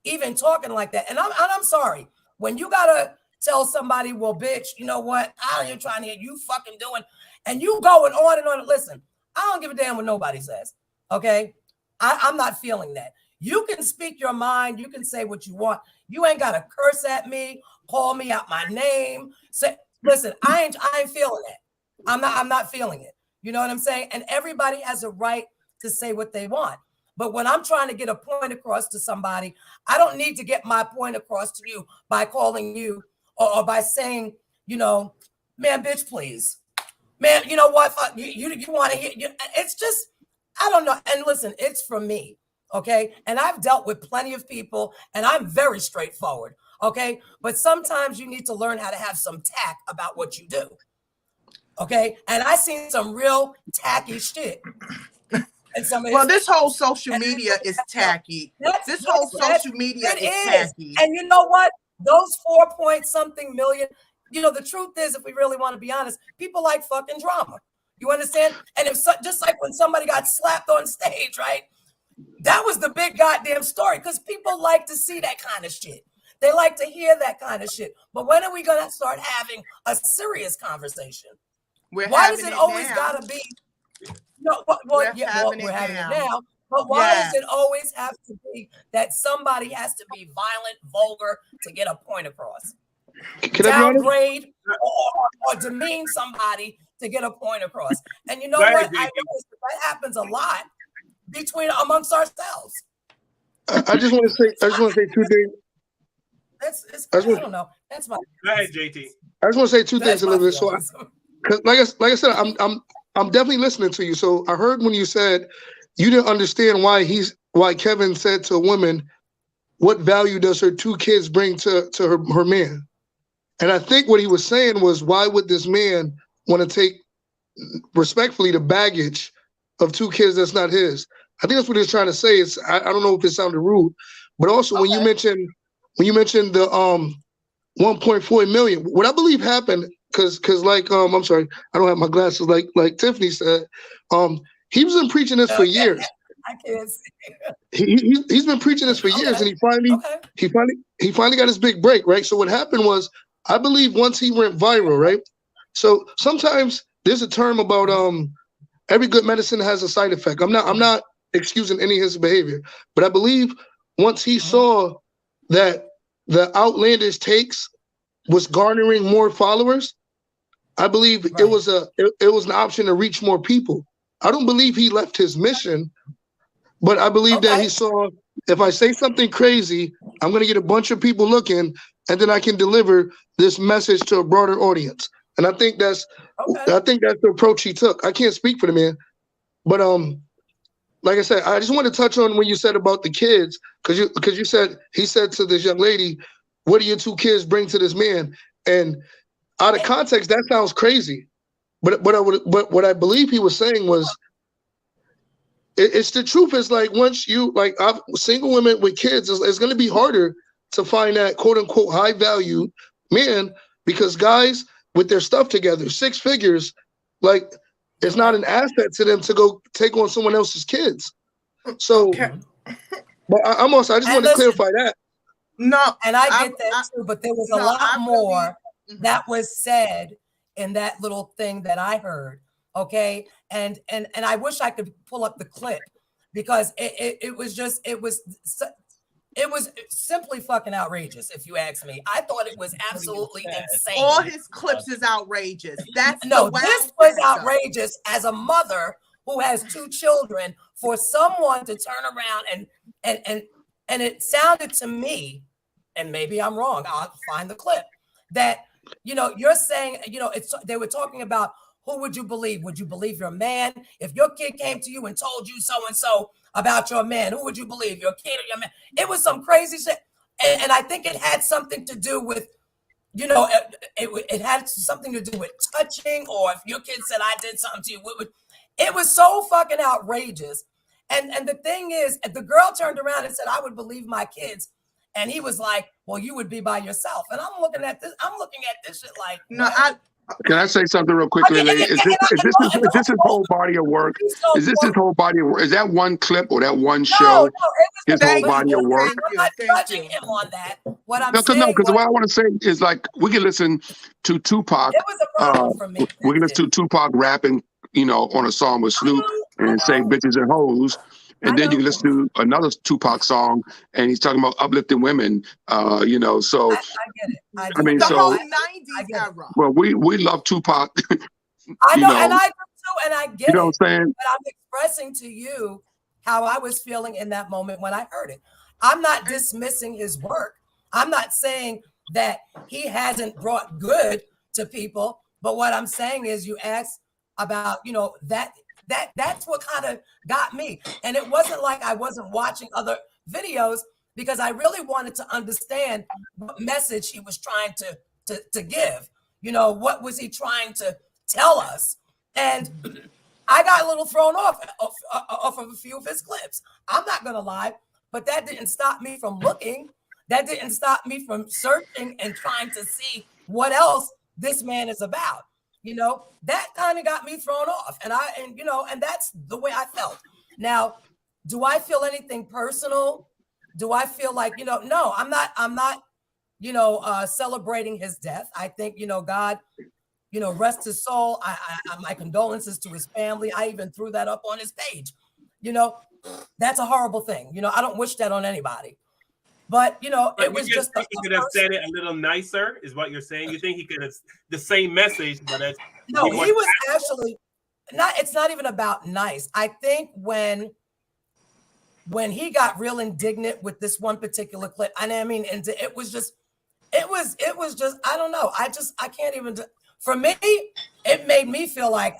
even talking like that. And I'm sorry, when you gotta tell somebody, well, bitch, you know what? I don't even trying to hear you fucking doing, and you going on and on. Listen, I don't give a damn what nobody says. Okay, I'm not feeling that. You can speak your mind. You can say what you want. You ain't got to curse at me, call me out my name. Say, listen, I ain't feeling it. I'm not feeling it. You know what I'm saying? And everybody has a right to say what they want. But when I'm trying to get a point across to somebody, I don't need to get my point across to you by calling you or by saying, you know, man, bitch, please. Man, you know what? You want to hear? It's just, I don't know. And listen, it's for me, okay? And I've dealt with plenty of people, and I'm very straightforward, okay? But sometimes you need to learn how to have some tact about what you do, okay? And I seen some real tacky shit. Well, this whole social media is tacky. This whole social media is tacky. And you know what? Those 4-point-something million, you know, the truth is, if we really want to be honest, people like fucking drama. You understand? And if just like when somebody got slapped on stage, right? That was the big goddamn story because people like to see that kind of shit. They like to hear that kind of shit. But when are we going to start having a serious conversation? Why does it always got to be? No, we're having it now. But why does it always have to be that somebody has to be violent, vulgar to get a point across? Downgrade or demean somebody to get a point across. And you know what? I noticed that happens a lot amongst ourselves. I just want to say two things. I don't know. That's my. Go ahead, JT. I just want to say two things, Elizabeth. So, because like I said, I'm definitely listening to you. So I heard when you said you didn't understand why Kevin said to a woman, what value does her 2 kids bring to her man? And I think what he was saying was, why would this man want to take respectfully the baggage of 2 kids that's not his? I think that's what he's trying to say. I don't know if it sounded rude, but also when you mentioned the 1.4 million, what I believe happened, because like I'm sorry, I don't have my glasses, like Tiffany said, he was been preaching this for years. I can't see. He's been preaching this for years, and he finally got his big break, right? So what happened was, I believe once he went viral, right? So sometimes there's a term about every good medicine has a side effect. I'm not excusing any of his behavior, but I believe once he saw that the outlandish takes was garnering more followers, I believe it was an option to reach more people. I don't believe he left his mission, but I believe that he saw, if I say something crazy, I'm going to get a bunch of people looking, and then I can deliver this message to a broader audience. And I think that's the approach he took. I can't speak for the man, but like I said, I just want to touch on when you said about the kids, because you said he said to this young lady, "What do your 2 kids bring to this man?" And out of context, that sounds crazy. But what I believe he was saying was, it's the truth. Is like, once you like single women with kids, it's going to be harder to find that quote unquote high value man, because guys with their stuff together, 6 figures, like, it's not an asset to them to go take on someone else's kids. So, but I just want to clarify that. No, and I get that too, but there was a lot more that was said in that little thing that I heard. Okay, and I wish I could pull up the clip, because it was simply fucking outrageous, if you ask me. I thought it was absolutely insane. All his clips is outrageous. This was outrageous as a mother who has 2 children, for someone to turn around and it sounded to me, and maybe I'm wrong, I'll find the clip, that, you know, you're saying, you know, they were talking about, who would you believe? Would you believe your man? If your kid came to you and told you so-and-so about your man, who would you believe, your kid or your man? It was some crazy shit. And I think it had something to do with, you know, it had something to do with touching, or if your kid said, I did something to you. It was so fucking outrageous. And the thing is, the girl turned around and said, I would believe my kids. And he was like, well, you would be by yourself. And I'm looking at this shit like, no, Can I say something real quickly? Is this his whole body of work? Is this his whole body of work? Is that one clip or that one show? His whole body of work. I'm not judging him on that. What I'm saying, because what I want to say is, like, we can listen to Tupac. It was a problem for me. We can listen to Tupac rapping, you know, on a song with Snoop and say bitches and hoes, And then you can listen to another Tupac song, and he's talking about uplifting women. You know, so I get it. I mean, The so whole I 90s get it. era. well, we love Tupac. I You know, know, and I do too, and I get you know it. what I'm saying? But I'm expressing to you how I was feeling in that moment when I heard it. I'm not dismissing his work. I'm not saying that he hasn't brought good to people. But what I'm saying is, you asked about, you know, that's what kind of got me. And it wasn't like I wasn't watching other videos, because I really wanted to understand what message he was trying to give. You know, what was he trying to tell us? And I got a little thrown off of a few of his clips. I'm not gonna lie, but that didn't stop me from looking. That didn't stop me from searching and trying to see what else this man is about. You know, that kind of got me thrown off. And you know, and that's the way I felt. Now, do I feel anything personal? Do I feel like, you know, no, I'm not, you know, celebrating his death. I think, you know, God, you know, rest his soul. My condolences to his family. I even threw that up on his page. You know, that's a horrible thing. You know, I don't wish that on anybody. But, you know, But it was you just think he could have said it a little nicer, is what you're saying? You think he could have the same message, but no, he was actually not. It's not even about nice. I think when he got real indignant with this one particular clip, and I mean, and it was just, I don't know. I can't even. For me, it made me feel like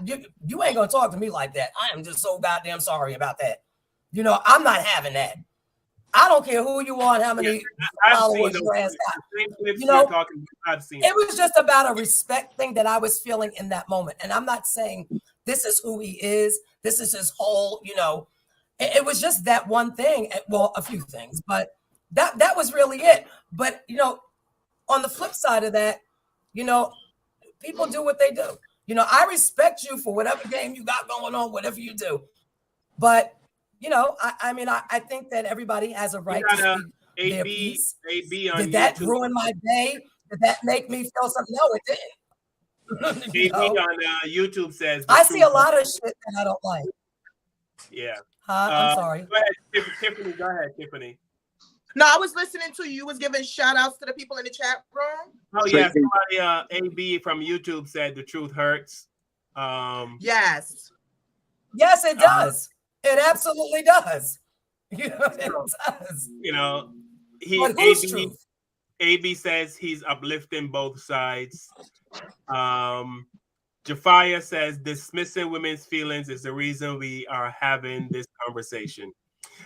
you ain't gonna talk to me like that. I am just so goddamn sorry about that. You know, I'm not having that. I don't care who you are and how many followers your ass got. You know, I've seen it was just about a respect thing that I was feeling in that moment. And I'm not saying this is who he is. This is his whole, you know, it was just that one thing. Well, a few things, but that was really it. But, you know, on the flip side of that, you know, people do what they do. You know, I respect you for whatever game you got going on, whatever you do. But, you know, I mean, I think that everybody has a right to speak their piece. Did that ruin my day? Did that make me feel something? No, it didn't. AB on YouTube says I see a lot of shit that I don't like. Yeah. I'm sorry. Go ahead, Tiffany. Go ahead, Tiffany. No, I was listening to you. Was giving shout outs to the people in the chat room. Oh yeah, somebody AB from YouTube said the truth hurts. Yes. Yes, it does. It absolutely does. You know, it does. You know, AB says he's uplifting both sides. Jafaya says dismissing women's feelings is the reason we are having this conversation.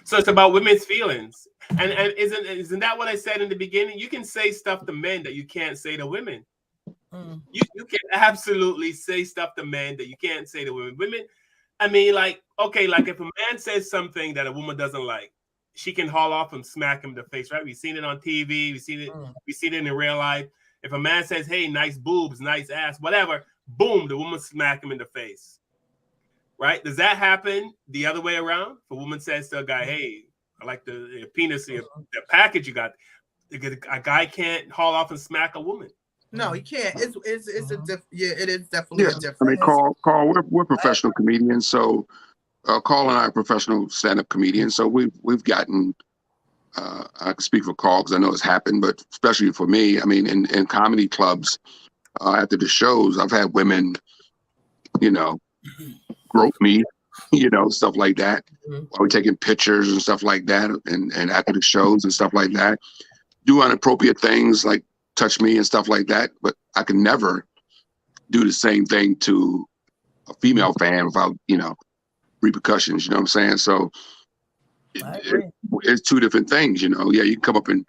So it's about women's feelings, and isn't that what I said in the beginning? You can say stuff to men that you can't say to women. You can absolutely say stuff to men that you can't say to women. Women, I mean, like, okay, like if a man says something that a woman doesn't like, she can haul off and smack him in the face, right? We've seen it on TV, we see it in real life. If a man says, "Hey, nice boobs, nice ass," whatever, boom, the woman smack him in the face. Right? Does that happen the other way around? If a woman says to a guy, "Hey, I like the penis, the package you got," a guy can't haul off and smack a woman. No, he can't. It is definitely a difference. I mean, Carl, we're professional comedians, so Carl and I are professional stand-up comedians, so we've gotten. I can speak for Carl because I know it's happened, but especially for me, I mean, in comedy clubs, after the shows, I've had women, you know, grope me, you know, stuff like that. While we're taking pictures and stuff like that, and after the shows and stuff like that, do inappropriate things like touch me and stuff like that. But I can never do the same thing to a female fan without, you know, repercussions. You know what I'm saying? So it's two different things. You know, yeah, you can come up and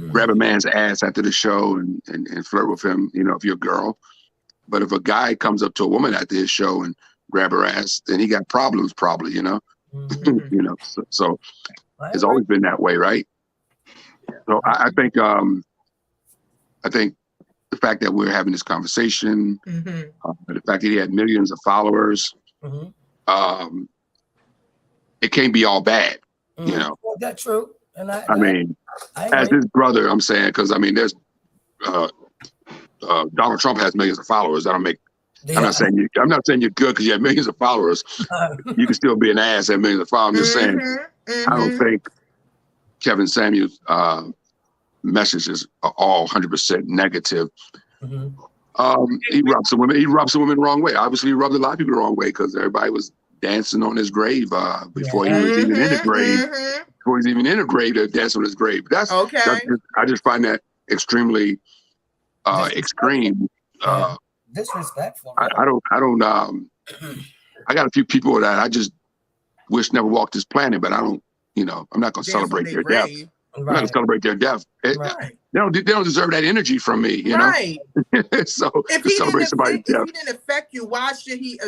grab a man's ass after the show and flirt with him, you know, if you're a girl. But if a guy comes up to a woman after his show and grab her ass, then he got problems, probably, you know. You know, so it's always been that way, right? So I think the fact that we're having this conversation, the fact that he had millions of followers, it can't be all bad, you know. Well, that's true. And I mean, as his brother, I'm saying, because I mean, there's Donald Trump has millions of followers. That don't make Yeah. I'm not saying you're good because you have millions of followers. You can still be an ass and millions of followers. I'm just saying, I don't think Kevin Samuels' messages are all 100% negative. He rubs some women. He rubs some women the wrong way. Obviously, he rubbed a lot of people the wrong way because everybody was dancing on his grave before he was even in the grave. Before he's even in the grave, they're dancing on his grave. That's okay. I just find that extremely extreme. Disrespectful. I don't. I got a few people that I just wish never walked this planet, but I don't. I'm not going to celebrate their death. I'm not going to celebrate their death. Right. They don't deserve that energy from me. You know. So if to celebrate somebody's death. If he didn't affect you, why should he?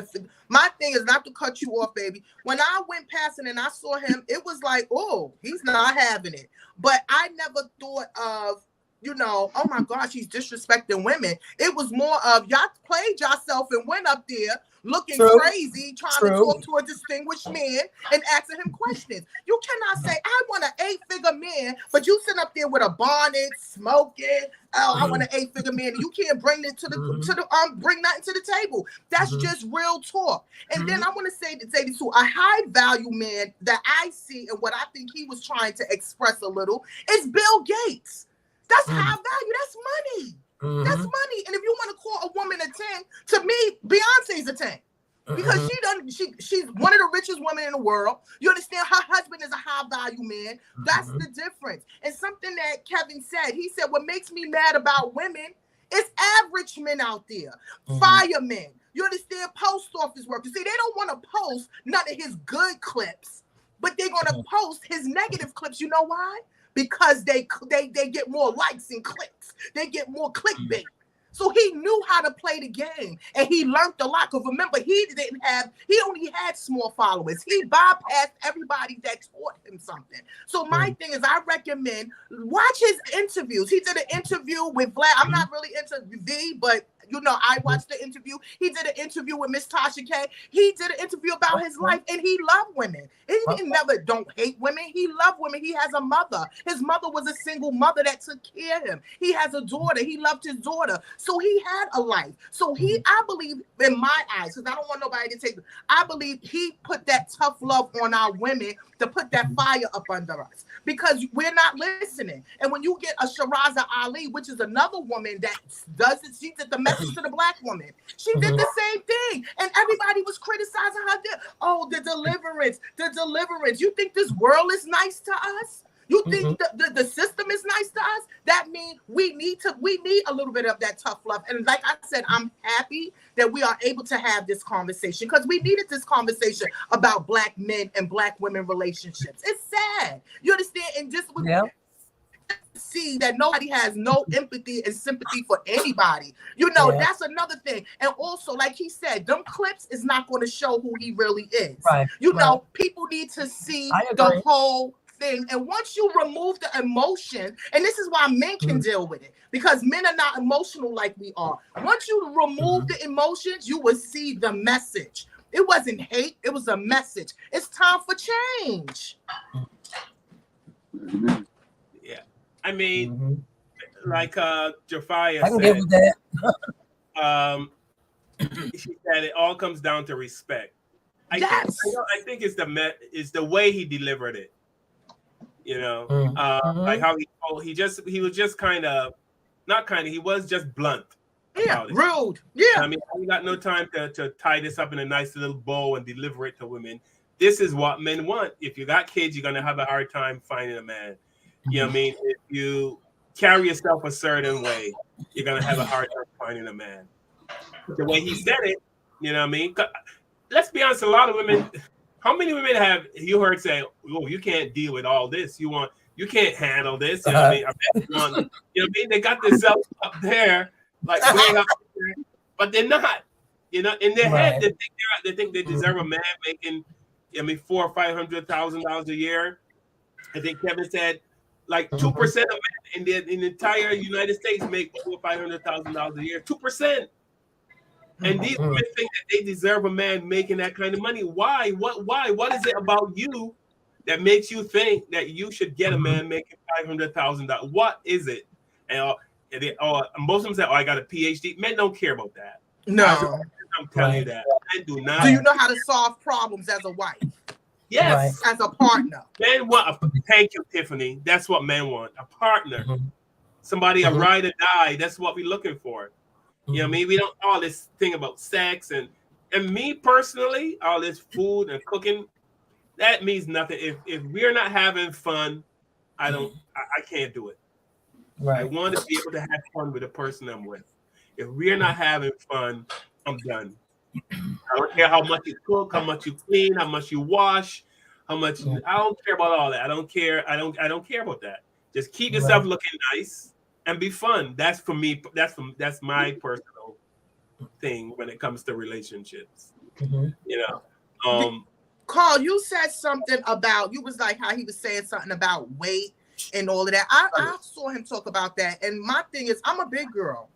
My thing is not to cut you off, baby. When I went past and I saw him, it was like, oh, he's not having it. But I never thought of, oh my gosh, he's disrespecting women. It was more of y'all played yourself and went up there looking crazy, trying to talk to a distinguished man and asking him questions. You cannot say, I want an 8-figure man, but you sit up there with a bonnet, smoking. Oh, I want an 8-figure man. And you can't bring it bring nothing to the table. That's just real talk. And then I want to say this too. A high value man that I see and what I think he was trying to express a little is Bill Gates. That's high value. That's money. That's money. And if you want to call a woman a 10, to me, Beyonce's a 10. Because she's one of the richest women in the world. You understand? Her husband is a high value man. That's the difference. And something that Kevin said, he said, what makes me mad about women is average men out there. Firemen. You understand? Post office workers. See, they don't want to post none of his good clips, but they're going to post his negative clips. You know why? Because they get more likes and clicks. They get more clickbait. So he knew how to play the game, and he learned a lot. Because remember, he only had small followers. He bypassed everybody that taught him something. So my thing is, I recommend watch his interviews. He did an interview with Vlad. I'm not really into V, but I watched the interview. He did an interview with Miss Tasha K. He did an interview about his life, and he loved women. He never don't hate women. He loved women. He has a mother. His mother was a single mother that took care of him. He has a daughter. He loved his daughter. So he had a life. So I believe, in my eyes, because I don't want nobody to take it, I believe he put that tough love on our women to put that fire up under us because we're not listening. And when you get a Shiraza Ali, which is another woman that does it, she did the message to the black woman. She did the same thing. And everybody was criticizing her. Oh, the deliverance. You think this world is nice to us? You think the system is nice to us? That means we need a little bit of that tough love. And like I said, I'm happy that we are able to have this conversation because we needed this conversation about black men and black women relationships. It's sad. You understand? And just see that nobody has no empathy and sympathy for anybody. That's another thing. And also, like he said, them clips is not going to show who he really is. Right. People need to see the whole thing. And once you remove the emotion, and this is why men can deal with it, because men are not emotional like we are. Once you remove the emotions, you will see the message. It wasn't hate, it was a message. It's time for change. Yeah. I mean, like Jafia I can give you that. She said it all comes down to respect. I think it's the way he delivered it. Like how he was just he was just blunt. Yeah, rude. Yeah. I mean, I got no time to tie this up in a nice little bow and deliver it to women. This is what men want. If you got kids, you're gonna have a hard time finding a man. You know what I mean? If you carry yourself a certain way, you're gonna have a hard time finding a man. The way he said it, you know what I mean? Let's be honest, a lot of women. How many women have you heard say, "Oh, you can't deal with all this. You can't handle this." You know what I mean? You know what I mean? They got themselves up there, like way up there, but they're not. In their head, they think they deserve a man making, $400,000 or $500,000 a year. I think Kevin said, like 2% of men in the entire United States make $400,000 or $500,000 a year. 2%. And these women think that they deserve a man making that kind of money. Why? What is it about you that makes you think that you should get a man making $500,000? What is it? And most of them say, "Oh, I got a PhD." Men don't care about that. No. I'm telling you that. Men do not. Do you know how to solve problems as a wife? Yes. As a partner. Men want thank you, Tiffany. That's what men want. A partner. Somebody, a ride or die. That's what we're looking for. You know what I mean? We don't all this thing about sex and me personally, all this food and cooking, that means nothing. If we're not having fun, I can't do it. Right. I want to be able to have fun with the person I'm with. If we're not having fun, I'm done. I don't care how much you cook, how much you clean, how much you wash, how much. I don't care about all that. I don't care. I don't care about that. Just keep yourself looking nice and be fun. That's for me. That's my personal thing when it comes to relationships. You know. Carl, you said something about, you was like how he was saying something about weight and all of that. I saw him talk about that. And my thing is, I'm a big girl.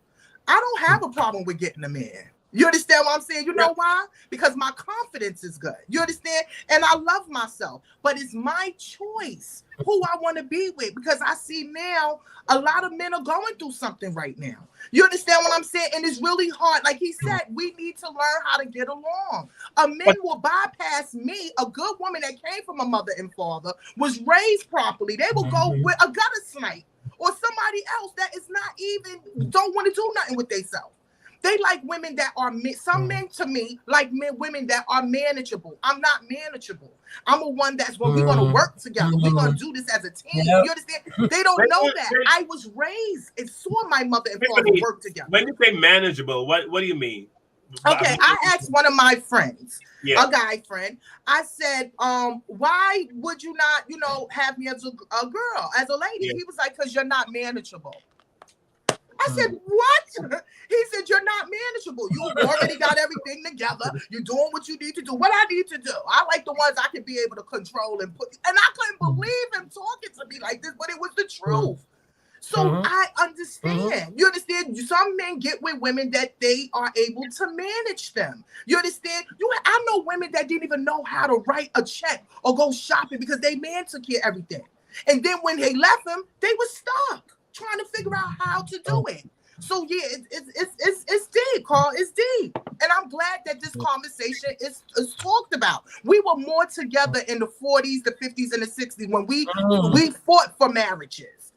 I don't have a problem with getting a man. You understand what I'm saying? You know why? Because my confidence is good. You understand? And I love myself. But it's my choice who I want to be with. Because I see now a lot of men are going through something right now. You understand what I'm saying? And it's really hard. Like he said, we need to learn how to get along. A man will bypass me. A good woman that came from a mother and father, was raised properly. They will go with a gutter snipe or somebody else that is not even, don't want to do nothing with themselves. They like women that are, some men to me like women that are manageable. I'm not manageable. I'm a one that's when we're going to work together. We're going to do this as a team. You understand? They don't know that. I was raised and saw my mother and father work together. When you say manageable, what do you mean? Okay, I asked one of my friends, a guy friend, I said, why would you not, have me as a girl, as a lady? He was like, because you're not manageable. I said, what? He said, you're not manageable. You already got everything together. You're doing what you need to do. What I need to do. I like the ones I can be able to control and put. And I couldn't believe him talking to me like this, but it was the truth. So I understand. You understand? Some men get with women that they are able to manage them. You understand? I know women that didn't even know how to write a check or go shopping because they man took care of everything. And then when they left them, they were stuck trying to figure out how to do it. So yeah, it's deep, Carl. It's deep, and I'm glad that this conversation is talked about. We were more together in the 40s, the 50s, and the 60s when we fought for marriages.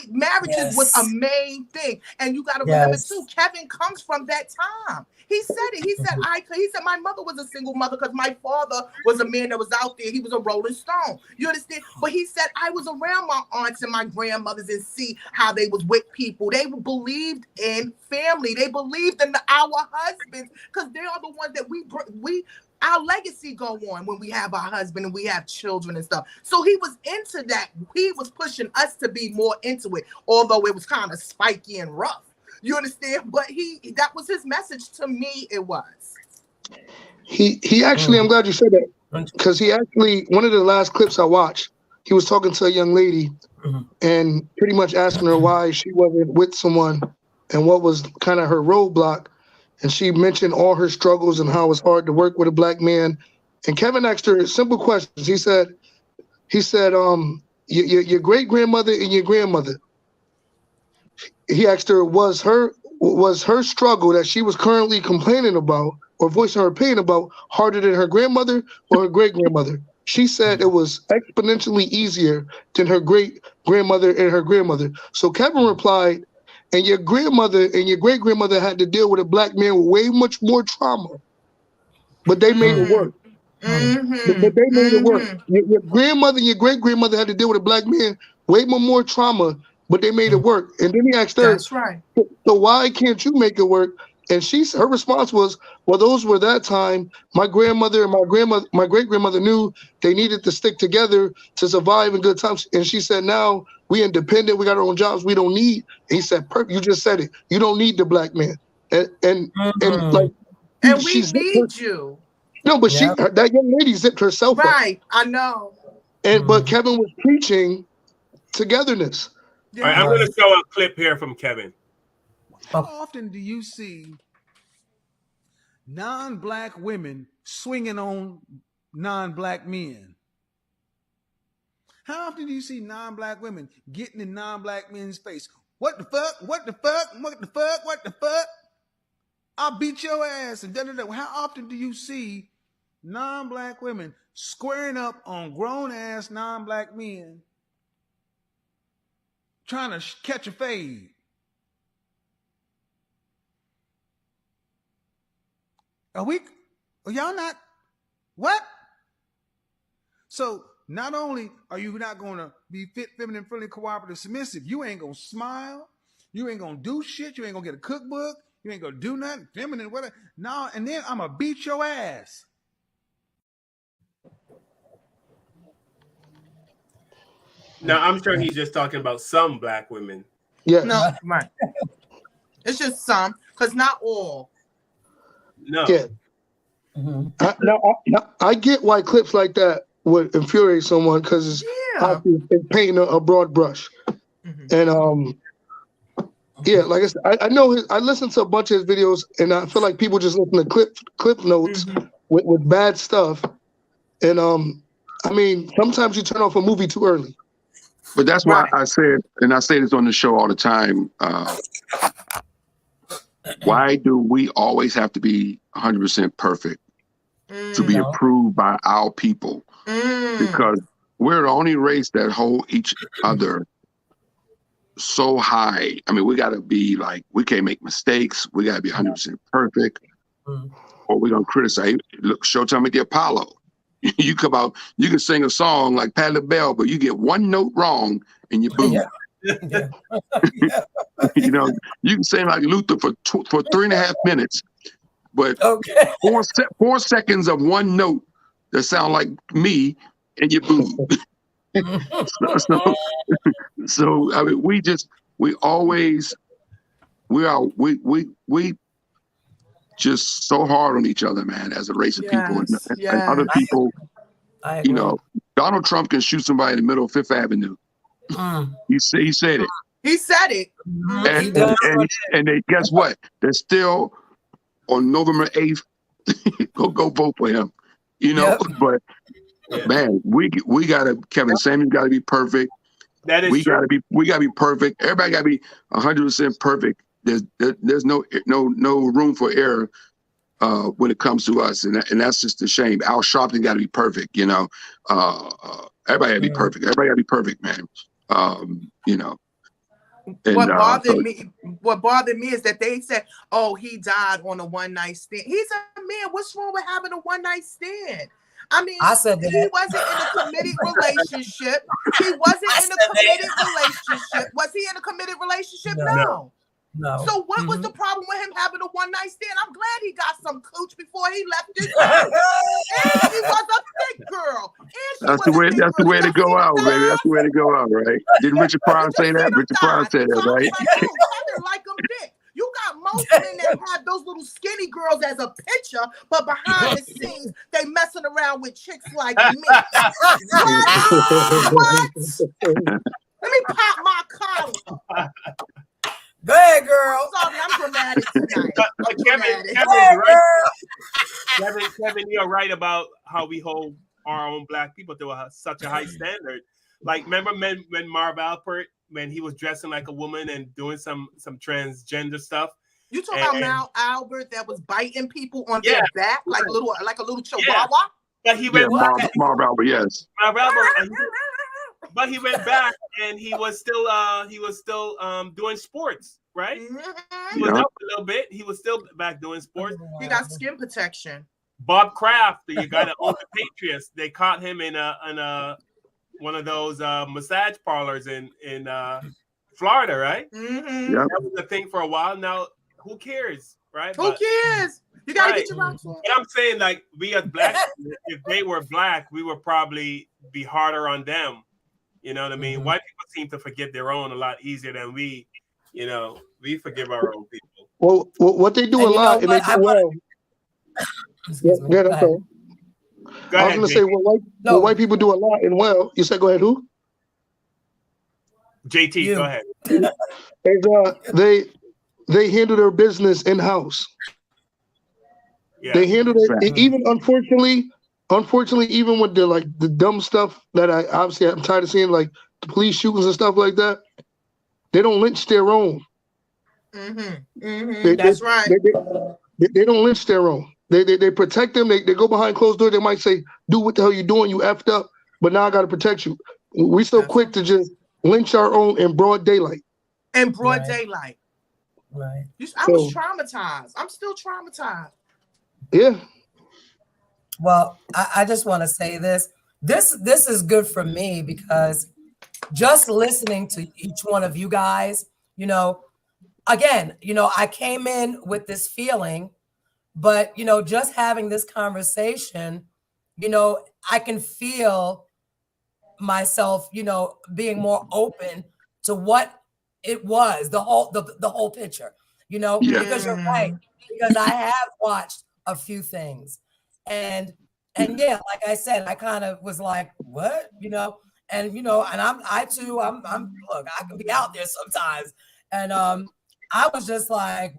Marriages was a main thing, and you got to remember too. Kevin comes from that time. He said it. He said my mother was a single mother because my father was a man that was out there. He was a Rolling Stone. You understand? But he said I was around my aunts and my grandmothers and see how they was with people. They believed in family. They believed in our husbands because they are the ones that our legacy go on when we have our husband and we have children and stuff. So he was into that. He was pushing us to be more into it, although it was kind of spiky and rough. You understand? But that was his message to me. It was. He actually, I'm glad you said that, because he actually, one of the last clips I watched, he was talking to a young lady and pretty much asking her why she wasn't with someone and what was kind of her roadblock. And she mentioned all her struggles and how it's hard to work with a black man. And Kevin asked her simple questions. He said, your great grandmother and your grandmother. He asked her, was her struggle that she was currently complaining about or voicing her opinion about harder than her grandmother or her great grandmother? She said it was exponentially easier than her great grandmother and her grandmother. So Kevin replied, and your grandmother and your great grandmother had to deal with a black man with way much more trauma, but they made it work. But they made it work. Your grandmother and your great grandmother had to deal with a black man way more trauma, but they made it work. And then he asked her, "That's right. So why can't you make it work?" And her response was, "Well, those were that time. My grandmother and my great grandmother knew they needed to stick together to survive in good times." And she said, "Now we independent. We got our own jobs. We don't need." And he said, "Perfect. You just said it. You don't need the black man." And we need you. No, but that young lady zipped herself up. Right, I know. But Kevin was preaching togetherness. All right, I'm going to show a clip here from Kevin. How often do you see non-black women swinging on non-black men? How often do you see non-black women getting in non-black men's face? What the fuck? What the fuck? What the fuck? What the fuck? I'll beat your ass. And how often do you see non-black women squaring up on grown-ass non-black men trying to catch a fade? Are y'all not? What? So not only are you not going to be fit, feminine, friendly, cooperative, submissive, you ain't going to smile. You ain't going to do shit. You ain't going to get a cookbook. You ain't going to do nothing. Feminine, whatever. No, and then I'm going to beat your ass. Now, I'm sure he's just talking about some black women. Yes. No, right. It's just some, because not all. No. Yeah. I get why clips like that would infuriate someone because it's painting a broad brush. And yeah, like I said, I know I listened to a bunch of his videos, and I feel like people just listen to clip notes with bad stuff. And I mean, sometimes you turn off a movie too early. But that's why I said, and I say this on the show all the time, why do we always have to be 100% perfect to be approved by our people? Because we're the only race that hold each other so high. I mean, we got to be like, we can't make mistakes. We got to be 100% perfect, or we're going to criticize. Look, Showtime at the Apollo. You come out, you can sing a song like Patti LaBelle, but you get one note wrong and you boo. You know, you can sing like Luther for 3.5 minutes, but 4 seconds of one note that sound like me and you boo. So I mean, we just so hard on each other, man, as a race of people and other people. You know, Donald Trump can shoot somebody in the middle of Fifth Avenue. He said it. He said it. And they, guess what? They're still on November 8th. go vote for him. You know, but man, we gotta, Kevin Samuels gotta be perfect. That is true. We gotta be perfect. Everybody gotta be 100% perfect. There's no room for error when it comes to us, and that's just a shame. Al Sharpton got to be perfect, you know. Everybody got to be perfect. Everybody got to be perfect, man. You know. And, what bothered me is that they said, "Oh, he died on a one-night stand." He's a man. What's wrong with having a one-night stand? I mean, he wasn't in a committed relationship. Was he in a committed relationship? No. So what was the problem with him having a one-night stand? I'm glad he got some cooch before he left his house. And she was a thick girl. That's the way to go out, baby. That's the way to go out, right? Didn't Richard Pryor say that? Richard Pryor said that, right? Kevin like him thick. You got most men that have those little skinny girls as a picture, but behind the scenes, they messing around with chicks like me. What? Let me pop my collar. Go ahead, girl. Sorry, I'm dramatic tonight. Kevin, you're right about how we hold our own black people to such a high standard. Like, remember when Marv Alpert, when he was dressing like a woman and doing some transgender stuff? You talking about Mal Albert that was biting people on their back like a little chihuahua? But he went back. Marv Albert, yes. Marv Albert. But he went back and he was still doing sports, right? He was up a little bit. He was still back doing sports. He got skin protection. Bob Kraft, the guy that owned the Patriots, they caught him in a one of those massage parlors in Florida, right? Mm-hmm. Yep. That was the thing for a while. Now, who cares, right? Who cares? You gotta get your rocks on. But I'm saying, like, we as black, if they were black, we would probably be harder on them. You know what I mean? White people seem to forgive their own a lot easier than we. You know, we forgive our own people. Well, what they do a lot, and they do well. I was going to say, what white people do a lot and well. You said, go ahead, who? JT, go ahead. They handle their business in-house. Yeah. They handle it, even unfortunately, even with the dumb stuff that I'm tired of seeing, like the police shootings and stuff like that, they don't lynch their own. That's right. They don't lynch their own. They protect them. They go behind closed doors. They might say, "Do what the hell you doing? You effed up." But now I got to protect you. We so quick to just lynch our own in broad daylight. In broad daylight. Right. I was traumatized. I'm still traumatized. Yeah. Well, I just want to say this. This is good for me because just listening to each one of you guys, you know, again, you know, I came in with this feeling, but, you know, just having this conversation, you know, I can feel myself, you know, being more open to what it was, the whole picture, you know, because you're right, because I have watched a few things and yeah, like I said, I kind of was like, what, you know, and I'm look, I can be out there sometimes, and I was just like,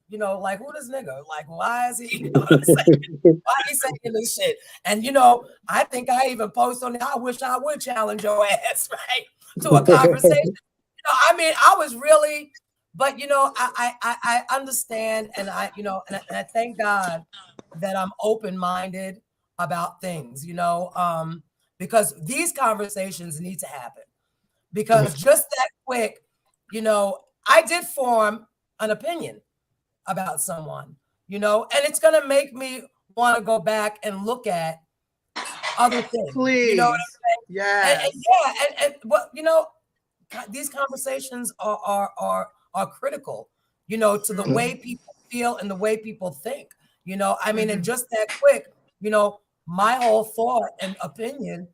you know, like, who this nigga? Like, why is he, you know what I'm saying? Why he saying this shit? And, you know, I think I even posted on it, I wish I would challenge your ass, right, to a conversation. You know, I mean, I was really, but, you know, I understand, and you know, and I thank God that I'm open-minded about things, you know, because these conversations need to happen. Because just that quick, you know, I did form an opinion about someone, you know, and it's going to make me want to go back and look at other things. Please. You know what I'm saying? Yes. And well, you know, these conversations are critical, you know, to the way people feel and the way people think, you know. I mean, and just that quick, you know, my whole thought and opinion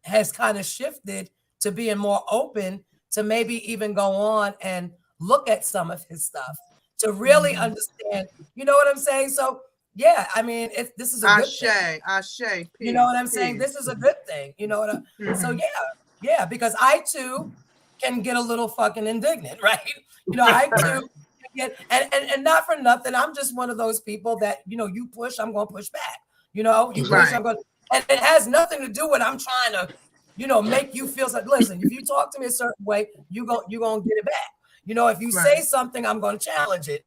has kind of shifted to being more open to maybe even go on and look at some of his stuff to really understand, you know what I'm saying? So yeah, I mean, this is a good thing. Ashe, you know what I'm saying? This is a good thing. You know what so yeah, because I too can get a little fucking indignant, right? You know, I too get and not for nothing. I'm just one of those people that, you know, you push, I'm gonna push back. You know, you push, I'm gonna, and it has nothing to do with I'm trying to, you know, make you feel like, listen, if you talk to me a certain way, you're gonna get it back. You know, if you say something, I'm gonna challenge it.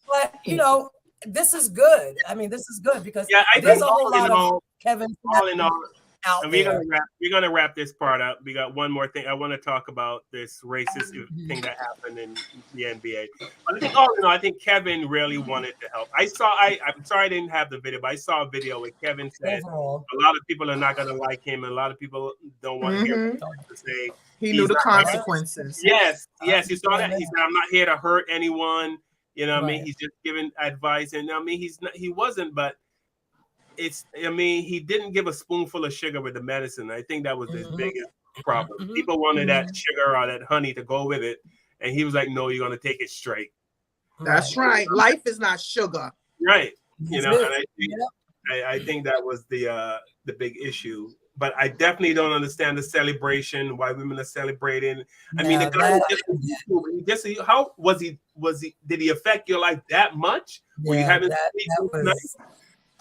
But you know, this is good. I mean, this is good because there's a whole lot of Kevin out and there. we're gonna wrap this part up. We got one more thing. I want to talk about this racist thing that happened in the NBA. But I think all in all, I think Kevin really wanted to help. I'm sorry I didn't have the video, but I saw a video where Kevin said a lot of people are not gonna like him, and a lot of people don't want to hear what to say. He knew the consequences. Yes, you saw that. He said, "I'm not here to hurt anyone." You know what I mean? He's just giving advice, and I mean, he wasn't, but he didn't give a spoonful of sugar with the medicine. I think that was his biggest problem. People wanted that sugar or that honey to go with it, and he was like, "No, you're gonna take it straight." That's right. Life is not sugar. Right. You know, and I think that was the big issue. But I definitely don't understand the celebration. Why women are celebrating? I mean, the guy how was he? Did he affect your life that much? Were you having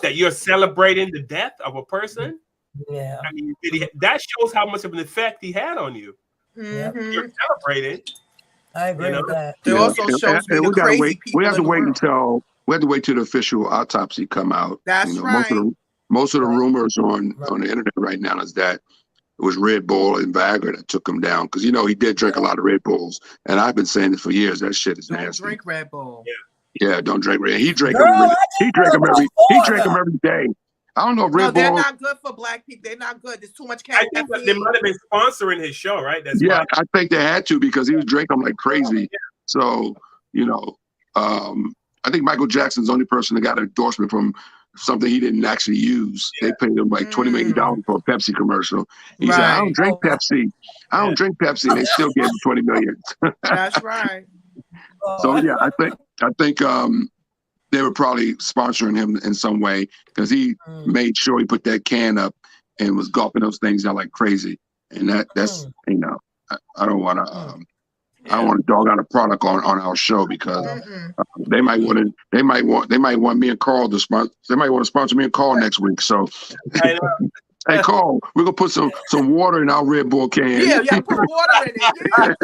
that you're celebrating the death of a person? Yeah. I mean, that shows how much of an effect he had on you. You're celebrating. I agree with that. It also shows me the crazy people. We have to wait until the official autopsy come out. That's right. Most of the rumors on the internet right now is that it was Red Bull and Viagra that took him down, because you know he did drink a lot of Red Bulls, and I've been saying this for years. That shit is nasty. Don't drink Red Bull. Yeah, don't drink Red. He drank them every day. I don't know if Red Bull. They're not good for black people. They're not good. There's too much caffeine. I think they might have been sponsoring his show, right? That's why. I think they had to, because he was drinking them like crazy. So you know, I think Michael Jackson's the only person that got an endorsement from something he didn't actually use. They paid him like $20 million for a Pepsi commercial. He said, "I don't drink Pepsi. I don't drink Pepsi," and they still gave him $20 million. That's right. So yeah, I think they were probably sponsoring him in some way, because he made sure he put that can up and was gulping those things out like crazy. And that's you know, I don't want to. I don't want to dog out a product on our show, because they might want me and Carl to sponsor. They might want to sponsor me and Carl next week. So, hey Carl, we're gonna put some water in our Red Bull can. Yeah, put water in it.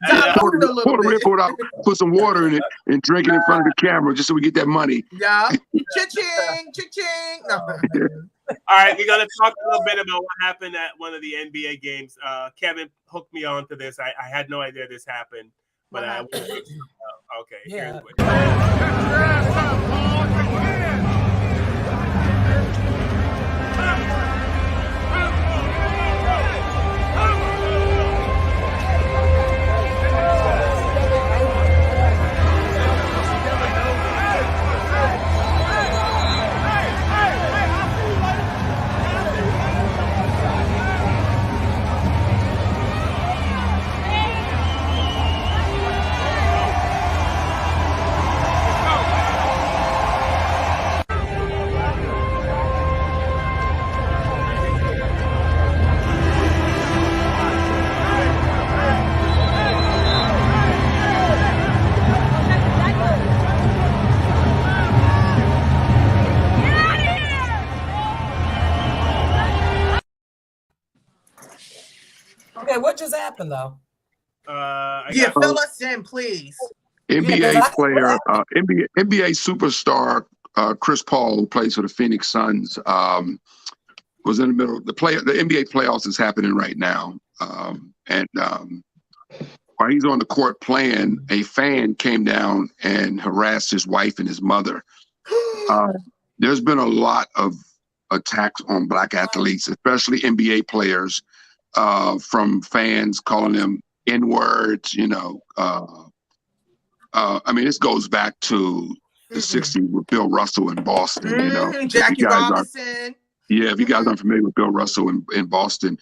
Yeah. Pour the Red Bull throw it out, put some water in it, and drink it in front of the camera just so we get that money. Yeah. Cha-ching, cha-ching. No. All right, we're gonna talk a little bit about what happened at one of the NBA games. Kevin hooked me on to this. I had no idea this happened, but okay. Yeah. Here's what. Okay, what just happened though? Fill us in, please. NBA player, NBA superstar Chris Paul, who plays for the Phoenix Suns, was in the middle. The NBA playoffs is happening right now, and while he's on the court playing, a fan came down and harassed his wife and his mother. There's been a lot of attacks on Black athletes, especially NBA players, from fans calling them N-words. I mean, this goes back to the '60s with Bill Russell in Boston. Jackie Robinson. If you guys aren't familiar with Bill Russell in Boston,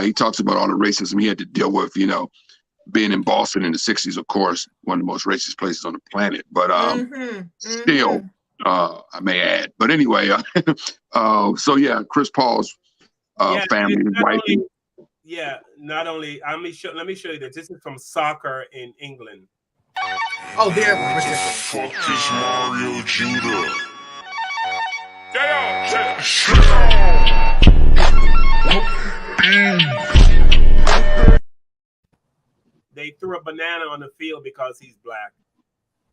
he talks about all the racism he had to deal with, being in Boston in the '60s, of course, one of the most racist places on the planet. But still, I may add. But anyway, Chris Paul's family, his wife. Not only. Let me show you this. This is from soccer in England. Oh, there. Fuck is Mario Judah. They threw a banana on the field because he's black.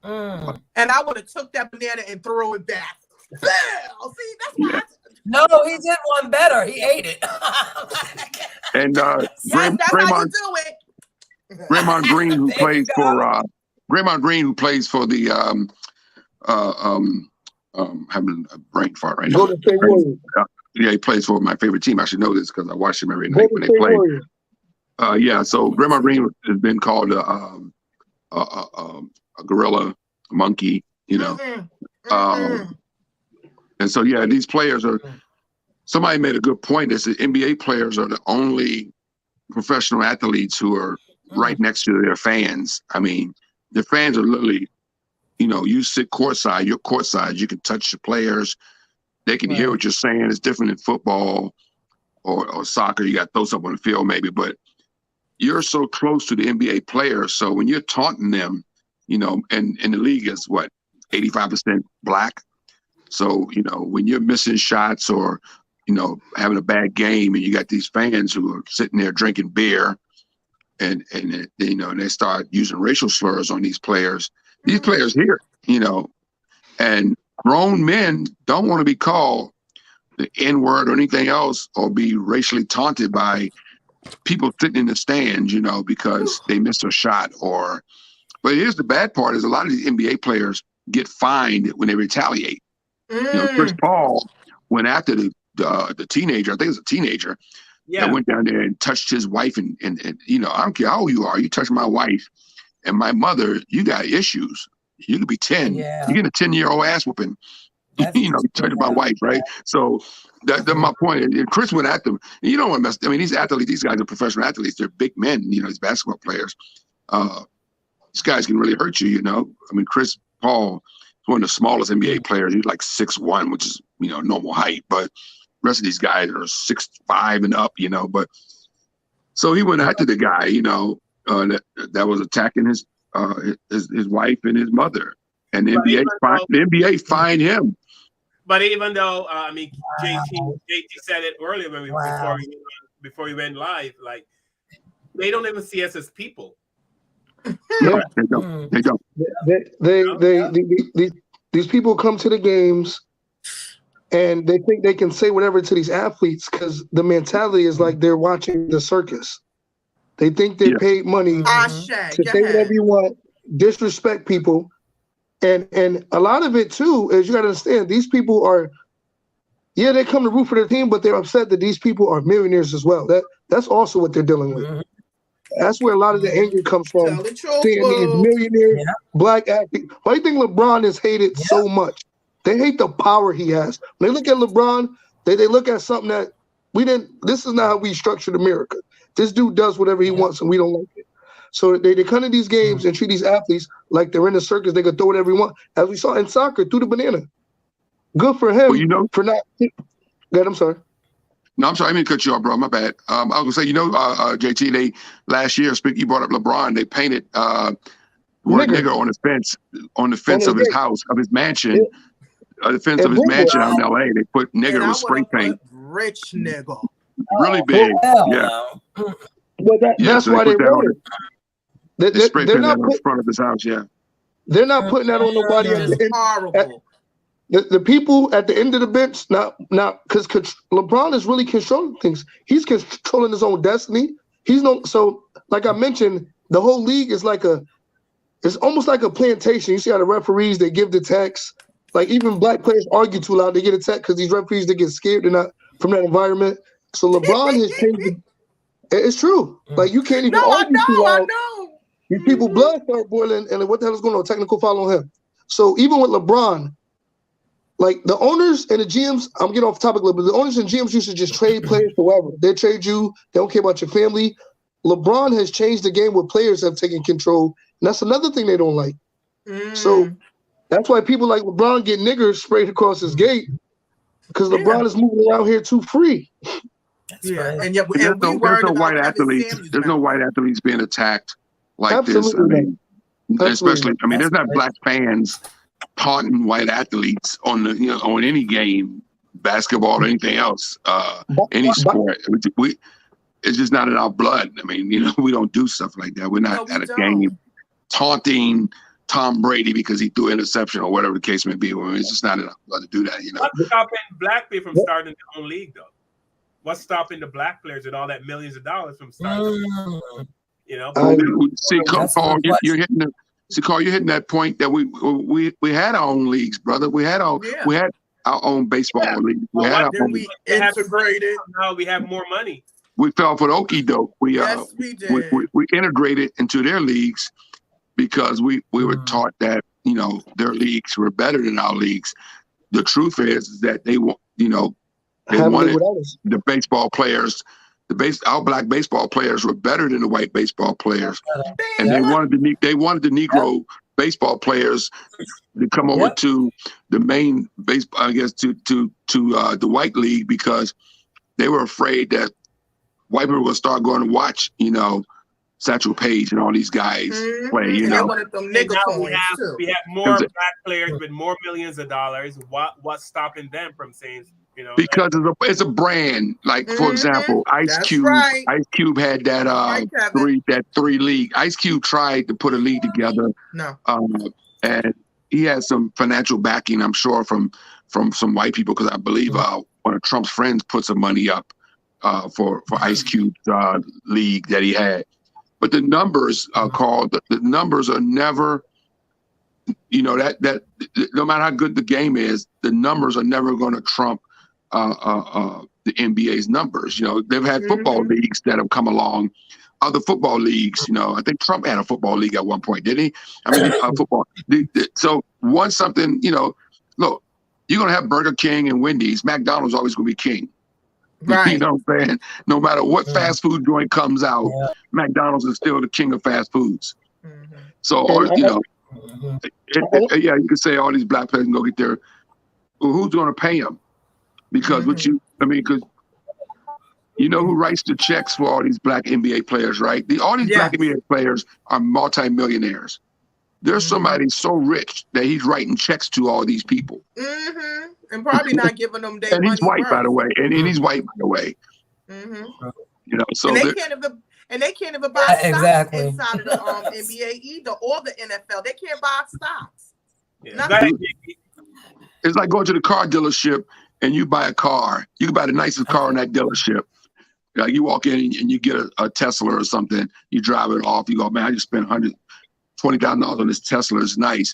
And I would have took that banana and threw it back. See, that's why. No, he did one better. He ate it. And that's how you do it. Draymond Green, who plays for Draymond Green, who plays for the having a brain fart right now. He plays for my favorite team. I should know this because I watch him every night when they play. So Draymond Green has been called a gorilla, a monkey, and so these players are. Somebody made a good point. Is that NBA players are the only professional athletes who are right next to their fans. I mean, their fans are literally, you sit courtside, you're courtside, you can touch the players. They can hear what you're saying. It's different in football or soccer. You got to throw something on the field maybe, but you're so close to the NBA players. So when you're taunting them, and the league is 85% black. So, when you're missing shots or, having a bad game and you got these fans who are sitting there drinking beer and they start using racial slurs on these players here, and grown men don't want to be called the N-word or anything else or be racially taunted by people sitting in the stands, because they missed a shot but here's the bad part is a lot of these NBA players get fined when they retaliate. Chris Paul went after the teenager, I think it was a teenager, that went down there and touched his wife and I don't care how old you are, you touch my wife and my mother, you got issues. You could be 10. Yeah. You get a 10-year-old ass whooping. You touching my wife, right? So that's my point. And Chris went at them. And you don't want to mess. I mean, these athletes, these guys are professional athletes. They're big men. These basketball players. These guys can really hurt you. I mean, Chris Paul is one of the smallest NBA players. He's like 6'1", which is normal height. But the rest of these guys are 6'5" and up. But so he went after the guy. That was attacking his wife and his mother. And the NBA fined him. But even though, JT said it earlier before we went live, like they don't even see us as people. Yeah. They don't. They don't. These people come to the games and they think they can say whatever to these athletes because the mentality is like they're watching the circus. They think they're Yeah. paid money Ashe, to go say whatever ahead. you want, disrespect people. And a lot of it too is you gotta understand these people are, yeah, they come to root for their team, but they're upset that these people are millionaires as well. That's also what they're dealing with. That's where a lot of the anger comes from. Tell the truth, Seeing these boo. millionaire black athletes. Why do you think LeBron is hated so much? They hate the power he has. When they look at LeBron, they look at something that we didn't. This is not how we structured America. This dude does whatever he wants, and we don't like it. So they come to these games and treat these athletes like they're in a circus. They could throw whatever he wants, as we saw in soccer, threw the banana. Good for him. Well, you know, for not. God, I'm sorry. No, I'm sorry. I didn't mean to cut you off, bro. My bad. I was gonna say, JT, they last year. You brought up LeBron. They painted word Nigger. nigger on the fence of his house, of his mansion, the fence And of his Brooklyn. mansion out in L.A. They put nigger And I with spray would have paint, put rich nigga. really big. Yeah, But that's so why they put that wrote on it. They spray They're paint that not on the front of his house. Yeah, they're not putting that on nobody. Which is horrible. The people at the end of the bench, not because LeBron is really controlling things. He's controlling his own destiny. So like I mentioned, the whole league is it's almost like a plantation. You see how the referees, they give the text. Like even black players argue too loud, they get a text because these referees, they get scared. They're not from that environment. So LeBron has changed. It's true. Like you can't even argue too loud. I know. These people blood start boiling, and what the hell is going on? Technical foul on him. So even with LeBron, like the owners and the GMs, I'm getting off topic a little bit. The owners and GMs used to just trade players forever. They trade you. They don't care about your family. LeBron has changed the game where players have taken control, and that's another thing they don't like. So that's why people like LeBron get niggers sprayed across his gate because LeBron is moving around here too free. And there's no white athletes. There's no white athletes being attacked like this. I mean, especially. I mean, there's not black fans taunting white athletes on any game, basketball or anything else, any sport. It's just not in our blood. I mean, we don't do stuff like that. We're not at a game taunting Tom Brady because he threw an interception or whatever the case may be. I mean, it's just not in our blood to do that. What's stopping black people from starting their own league, though? What's stopping the black players with all that millions of dollars from starting? See, Carl, you're hitting the. See, Carl, you're hitting that point that we had our own leagues, brother. We had our own baseball league. We had our own. We integrated. Now we have more money. We fell for the okie doke. We did. We integrated into their leagues because we were taught that their leagues were better than our leagues. The truth is that they wanted the baseball players. Our black baseball players were better than the white baseball players, and they wanted the Negro baseball players to come over to the main baseball, I guess, to the white league because they were afraid that white people would start going to watch, Satchel Paige and all these guys play. And they wanted them nigga coins too. We have more black players with more millions of dollars. What's stopping them from saying? Because it's a brand. Like for example, Ice Cube. Right. Ice Cube had that three league. Ice Cube tried to put a league together. No. And he had some financial backing, I'm sure, from some white people because I believe one of Trump's friends put some money up for Ice Cube's league that he had. But the numbers are called. The numbers are never. That no matter how good the game is, the numbers are never going to trump the NBA's numbers. They've had football leagues that have come along, other football leagues. I think Trump had a football league at one point, didn't he? I mean, football. So once something, look, you're gonna have Burger King and Wendy's. McDonald's always gonna be king. Right. You know what I'm saying? No matter what fast food joint comes out, McDonald's is still the king of fast foods. So, you can say all these black players can go get their. Well, who's going to pay them? Because because who writes the checks for all these black NBA players, right? All these black NBA players are multimillionaires. There's somebody so rich that he's writing checks to all these people. And probably not giving them their and money. He's white, by the way. And he's white, by the way. So and And they can't even buy stocks Exactly. inside of the NBA either, or the NFL. They can't buy stocks. Yeah. Go ahead, JP. It's like going to the car dealership and you buy a car. You can buy the nicest car in that dealership. Like you walk in and you get a Tesla or something. You drive it off. You go, man, I just spent $120,000 on this Tesla. It's nice.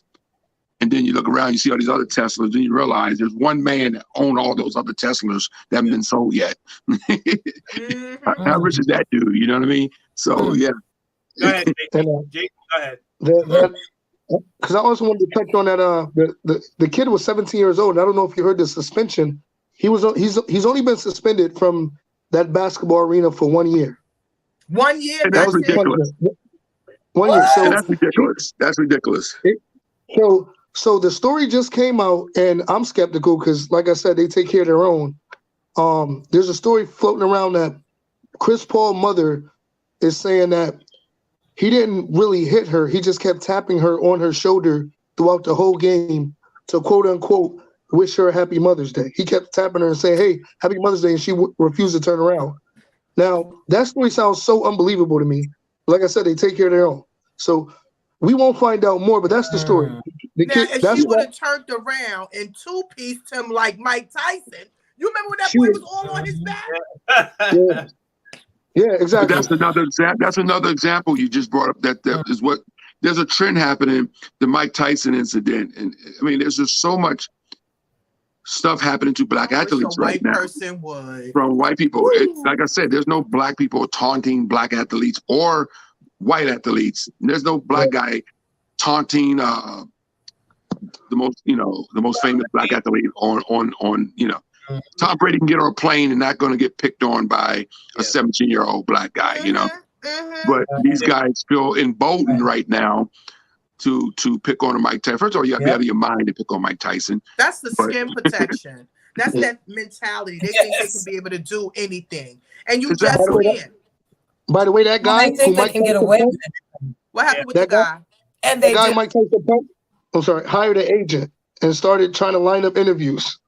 And then you look around, you see all these other Teslas, and you realize there's one man that owned all those other Teslas that haven't been sold yet. How rich is that dude? You know what I mean? So, yeah. Go ahead, JP. Jason, go ahead. Because I also wanted to touch on that. The kid was 17 years old. I don't know if you heard the suspension. He's only been suspended from that basketball arena for 1 year. 1 year. That's ridiculous. 1 year. So that's ridiculous. That's ridiculous. So the story just came out, and I'm skeptical because, like I said, they take care of their own. There's a story floating around that Chris Paul's mother is saying that he didn't really hit her. He just kept tapping her on her shoulder throughout the whole game to quote unquote wish her a happy Mother's Day. He kept tapping her and saying, "Hey, happy Mother's Day," and she refused to turn around. Now that story sounds so unbelievable to me. Like I said, they take care of their own. So we won't find out more, but that's the story. If she would have turned around and two-pieced him like Mike Tyson, you remember when that boy was all on his back? Yeah, exactly. But that's another example you just brought up. That is what there's a trend happening. The Mike Tyson incident, and I mean, there's just so much stuff happening to black athletes right now from white people. Like I said, there's no black people taunting black athletes or white athletes. There's no black guy taunting the most famous black athlete on Tom Brady can get on a plane and not going to get picked on by a 17-year-old black guy, But these guys feel emboldened right now to pick on a Mike Tyson. First of all, you have to be out of your mind to pick on Mike Tyson. That's the skin protection. That's that mentality. They think they can be able to do anything, and you just can't. By the way, that guy who Mike can get away with it. What happened with the guy? And they Mike Tyson, hired an agent and started trying to line up interviews.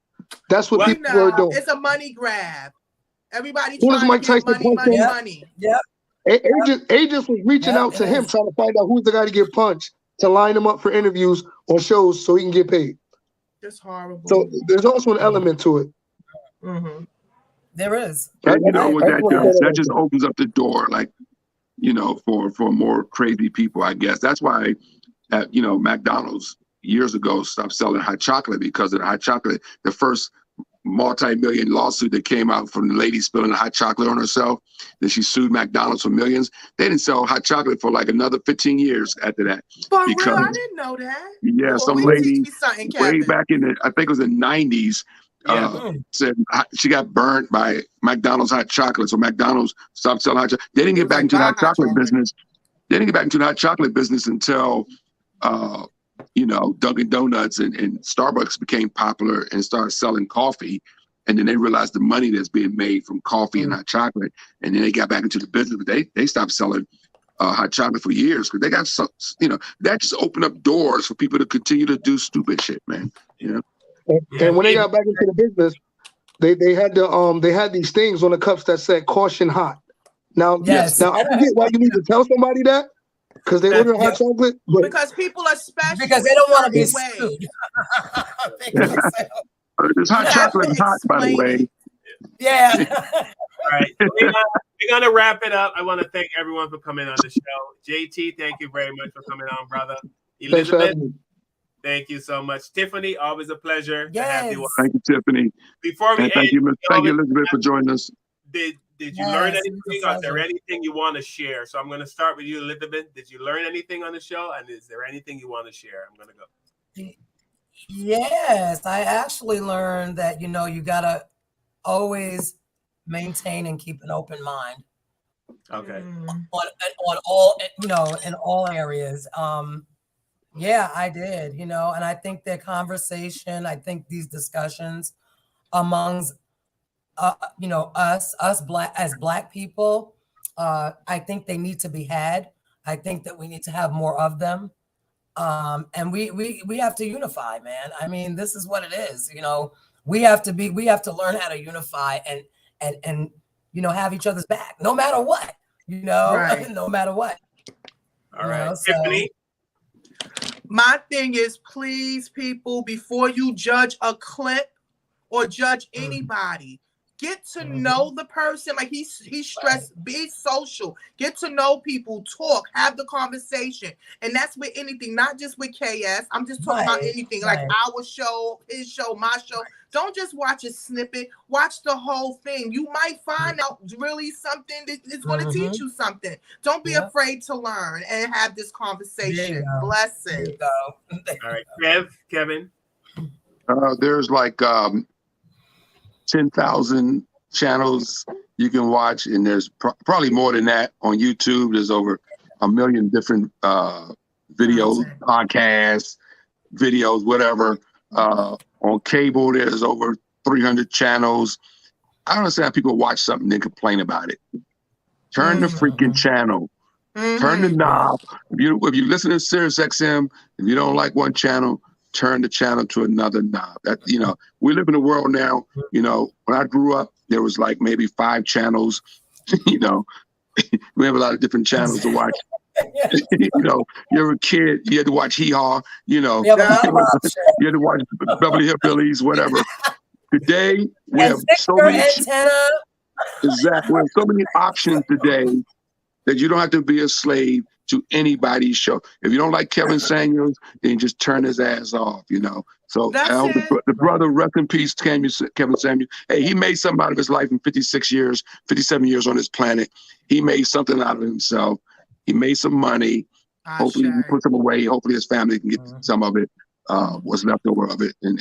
That's what people are doing. It's a money grab. Everybody trying to Mike get Tyson money. Yeah. Agents was reaching out to him trying to find out who's the guy to get punched to line him up for interviews or shows so he can get paid. That's horrible. So there's also an element to it. Mm-hmm. There is. And you know what that does? That just opens up the door, for more crazy people, I guess. That's why, McDonald's years ago stopped selling hot chocolate because of the hot chocolate. The first multi-million lawsuit that came out from the lady spilling hot chocolate on herself, that she sued McDonald's for millions. They didn't sell hot chocolate for like another 15 years after that. For real? I didn't know that. Yeah, some lady way back in I think it was the 90s, said she got burnt by McDonald's hot chocolate. So McDonald's stopped selling hot chocolate. They didn't get back into the hot chocolate business. They didn't get back into the hot chocolate business until Dunkin' Donuts and Starbucks became popular and started selling coffee. And then they realized the money that's being made from coffee and hot chocolate. And then they got back into the business, but they stopped selling hot chocolate for years because they got that just opened up doors for people to continue to do stupid shit, man. And when they got back into the business, they had these things on the cups that said "caution hot." Now, now I don't get why you need to tell somebody that because they order hot chocolate, but because people are special because they don't want to be sued. This hot chocolate is hot, by the way. Yeah. All right, we're gonna wrap it up. I want to thank everyone for coming on the show. JT, thank you very much for coming on, brother. Elizabeth, thank you so much. Tiffany, always a pleasure to have you on. Thank you, Tiffany. Before we thank you, Elizabeth, for joining us. Did you learn anything? Is there anything you want to share? So I'm going to start with you, Elizabeth. Did you learn anything on the show? And is there anything you want to share? I'm going to go. Yes, I actually learned that, you got to always maintain and keep an open mind. Okay. On all, in all areas. Yeah, I did, and I think the conversation, I think these discussions amongst us as black people, I think they need to be had. I think that we need to have more of them. And we have to unify, man. I mean, this is what it is. We have to learn how to unify and have each other's back, no matter what. Right. no matter what. All right. So, Tiffany? My thing is, please, people, before you judge a clip or judge anybody, get to know the person. Like he stressed, be social, get to know people, talk, have the conversation. And that's with anything, not just with KS. I'm just talking about anything, like our show, his show, my show. Don't just watch a snippet, watch the whole thing. You might find out really something that is going to teach you something. Don't be afraid to learn and have this conversation. Blessings. All right. Kevin? There's like 10,000 channels you can watch, and there's probably more than that on YouTube. There's over 1 million different videos, podcasts, videos, whatever. On cable, there's over 300 channels. I don't understand how people watch something and complain about it. Turn the freaking channel. Turn the knob. If you listen to Sirius XM, if you don't like one channel, turn the channel to another knob. That, we live in a world now, when I grew up, there was like maybe 5 channels. We have a lot of different channels to watch. You're a kid, you had to watch Hee Haw, you had to watch Beverly Hillbillies, whatever. Today, we have so many so many options today that you don't have to be a slave to anybody's show. If you don't like Kevin Samuels, then just turn his ass off, So the brother, rest in peace, Kevin Samuels. Hey, he made something out of his life in 57 years on this planet. He made something out of himself. He made some money. Hopefully he put some away. Hopefully his family can get some of it, what's left over of it. And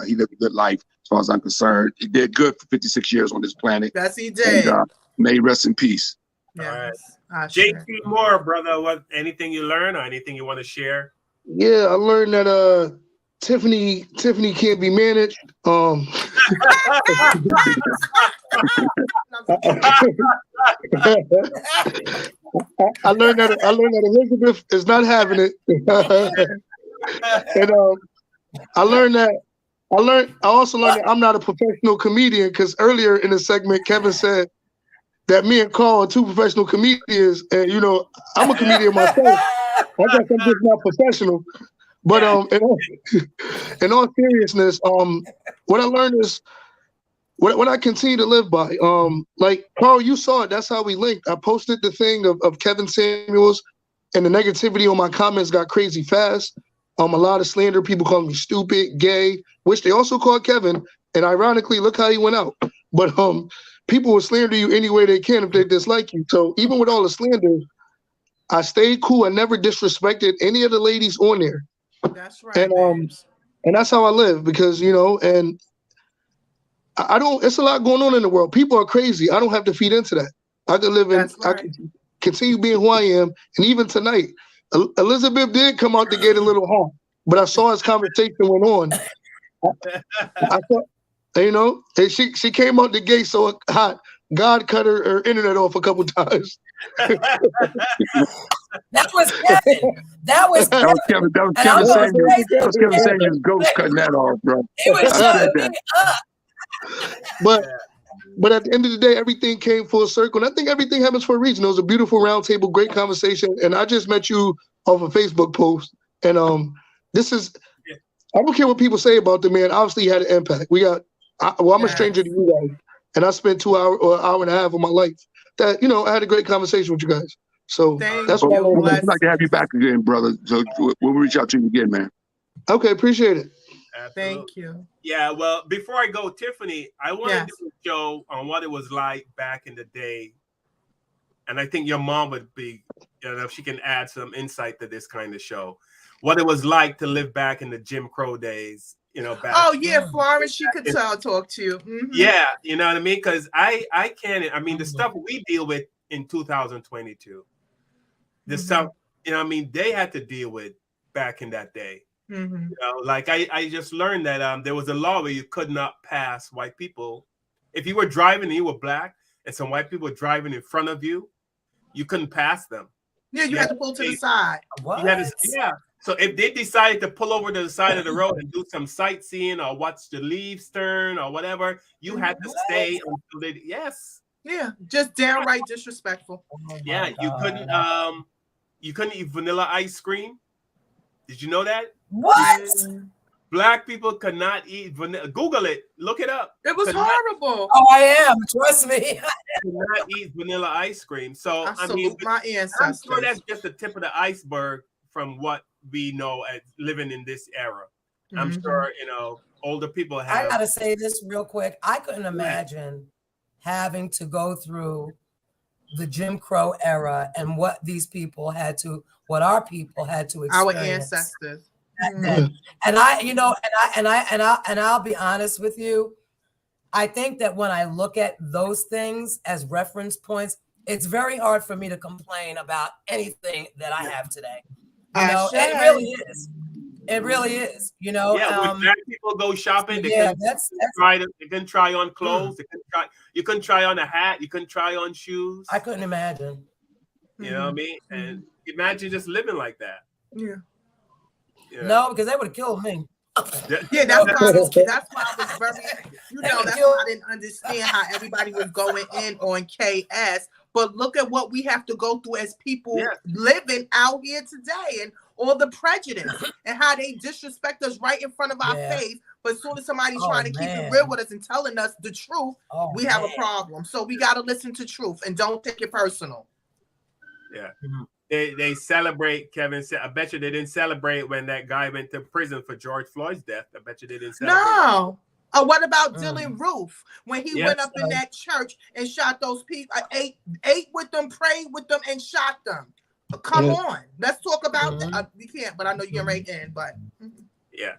he lived a good life as far as I'm concerned. He did good for 56 years on this planet. Yes, he did. And, may rest in peace. Yes. All right. JT Moore, brother, anything you learn or anything you want to share? Yeah, I learned that Tiffany can't be managed. I learned that Elizabeth is not having it. And I also learned that I'm not a professional comedian, because earlier in the segment Kevin said that me and Carl are 2 professional comedians, and I'm a comedian myself. I guess I'm just not professional. But in all seriousness, what I learned is what I continue to live by. Like Carl, you saw it. That's how we linked. I posted the thing of Kevin Samuels, and the negativity on my comments got crazy fast. A lot of slander, people calling me stupid, gay, which they also called Kevin. And ironically, look how he went out. But people will slander you any way they can if they dislike you. So even with all the slander, I stayed cool. I never disrespected any of the ladies on there. That's right. And that's how I live, because and I don't. It's a lot going on in the world. People are crazy. I don't have to feed into that. I can live in. I can continue being who I am. And even tonight, Elizabeth did come out the gate a little hot, but I saw as conversation went on. I thought, and she came out the gate so hot. God cut her internet off a couple times. That was Kevin. That was Kevin. That was Kevin Samuels. That was Kevin Samuels' ghost cutting that off, bro. It was showing me up. But at the end of the day, everything came full circle. And I think everything happens for a reason. It was a beautiful roundtable, great conversation. And I just met you off a Facebook post. And this is, I don't care what people say about the man. Obviously, he had an impact. I'm a stranger to you guys. And I spent 2 hours or an hour and a half of my life that, I had a great conversation with you guys. So that's why I'd like to have you back again, brother. So we'll reach out to you again, man. Okay, appreciate it. Absolutely. Thank you. Yeah, well, before I go, Tiffany, I want to do a show on what it was like back in the day. And I think your mom would be, if she can add some insight to this kind of show, what it was like to live back in the Jim Crow days, back. Oh, yeah, Florence, she could talk to you. Mm-hmm. Yeah, you know what I mean? Because I can't, the stuff we deal with in 2022, the stuff, they had to deal with back in that day. Mm-hmm. Like I just learned that there was a law where you could not pass white people. If you were driving and you were black and some white people were driving in front of you, you couldn't pass them. Yeah, you had to pull to the side. What? So if they decided to pull over to the side of the road and do some sightseeing or watch the leaves turn or whatever, you had to stay until they. Yes. Yeah, just downright disrespectful. Oh Yeah, my you couldn't eat vanilla ice cream. Did you know that? What? Black people could not eat vanilla. Google it. Look it up. It was Could horrible. Oh, I am. Trust me. not eat vanilla ice cream. So I I salute mean, my I'm sure ancestors. that's just the tip of the iceberg from what we know as living in this era. I'm sure older people I have. gotta say this real quick. I couldn't imagine having to go through the Jim Crow era and what our people had to Our experience. ancestors. And I'll be honest with you. I think that when I look at those things as reference points, it's very hard for me to complain about anything that I have today. It really is. It really is. When black people go shopping, they can try on clothes. You couldn't try on a hat. You couldn't try on shoes. I couldn't imagine. You know what I mean? And imagine just living like that. Yeah. No, because they would have killed me. Yeah, that's why I was very, that's why I didn't understand how everybody was going in on KS. But look at what we have to go through as people living out here today, and all the prejudice and how they disrespect us right in front of our face. But as soon as somebody's trying to keep it real with us and telling us the truth, we have a problem. So we got to listen to truth and don't take it personal. Yeah. They celebrate, Kevin said. I bet you they didn't celebrate when that guy went to prison for George Floyd's death. I bet you they didn't celebrate. No. What about Dylan Roof when he went up in that church and shot those people? Ate with them, prayed with them, and shot them. Come on, let's talk about that. We can't, but I know you can right in. But yeah.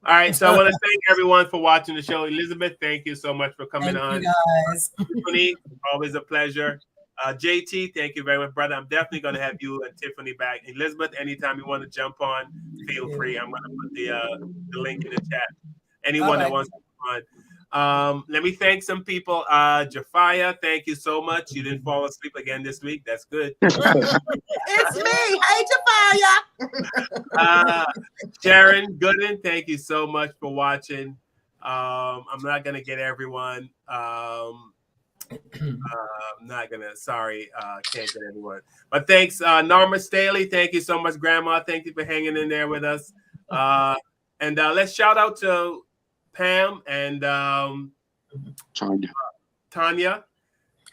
All right, so I want to thank everyone for watching the show. Elizabeth, thank you so much for coming on. You guys. Tiffany, always a pleasure. JT, thank you very much, brother. I'm definitely going to have you and Tiffany back. Elizabeth, anytime you want to jump on, feel free. I'm going to put the link in the chat. Anyone that wants to come on. Let me thank some people. Jafaya, thank you so much. You didn't fall asleep again this week. That's good. It's me. Hey, Jafaya. Sharon Gooden, thank you so much for watching. I'm not going to get everyone. I'm not gonna. Sorry, can't get anyone. But thanks, Norma Staley. Thank you so much, Grandma. Thank you for hanging in there with us. And let's shout out to Pam and Tanya.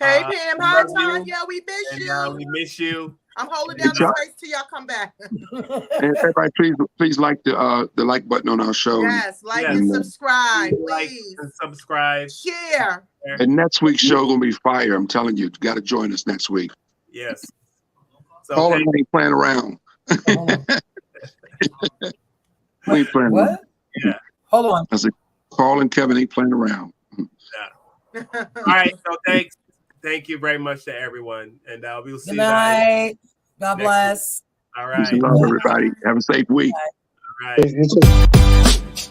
Hey, Pam. Hi, Tanya. We miss you. We miss you. I'm holding down the space till y'all come back. And everybody, please like the like button on our show. Yes, and subscribe, please. Like and subscribe. Share. And next week's show gonna be fire. I'm telling you, got to join us next week. Yes. So Paul and I ain't playing around. We ain't playing around. Yeah. Hold on. I said, Paul and Kevin ain't playing around. Yeah. All right. So thanks. Thank you very much to everyone. And we'll see Good you guys. night. God bless. Week. All right. Peace and love, everybody. Have a safe week. All right.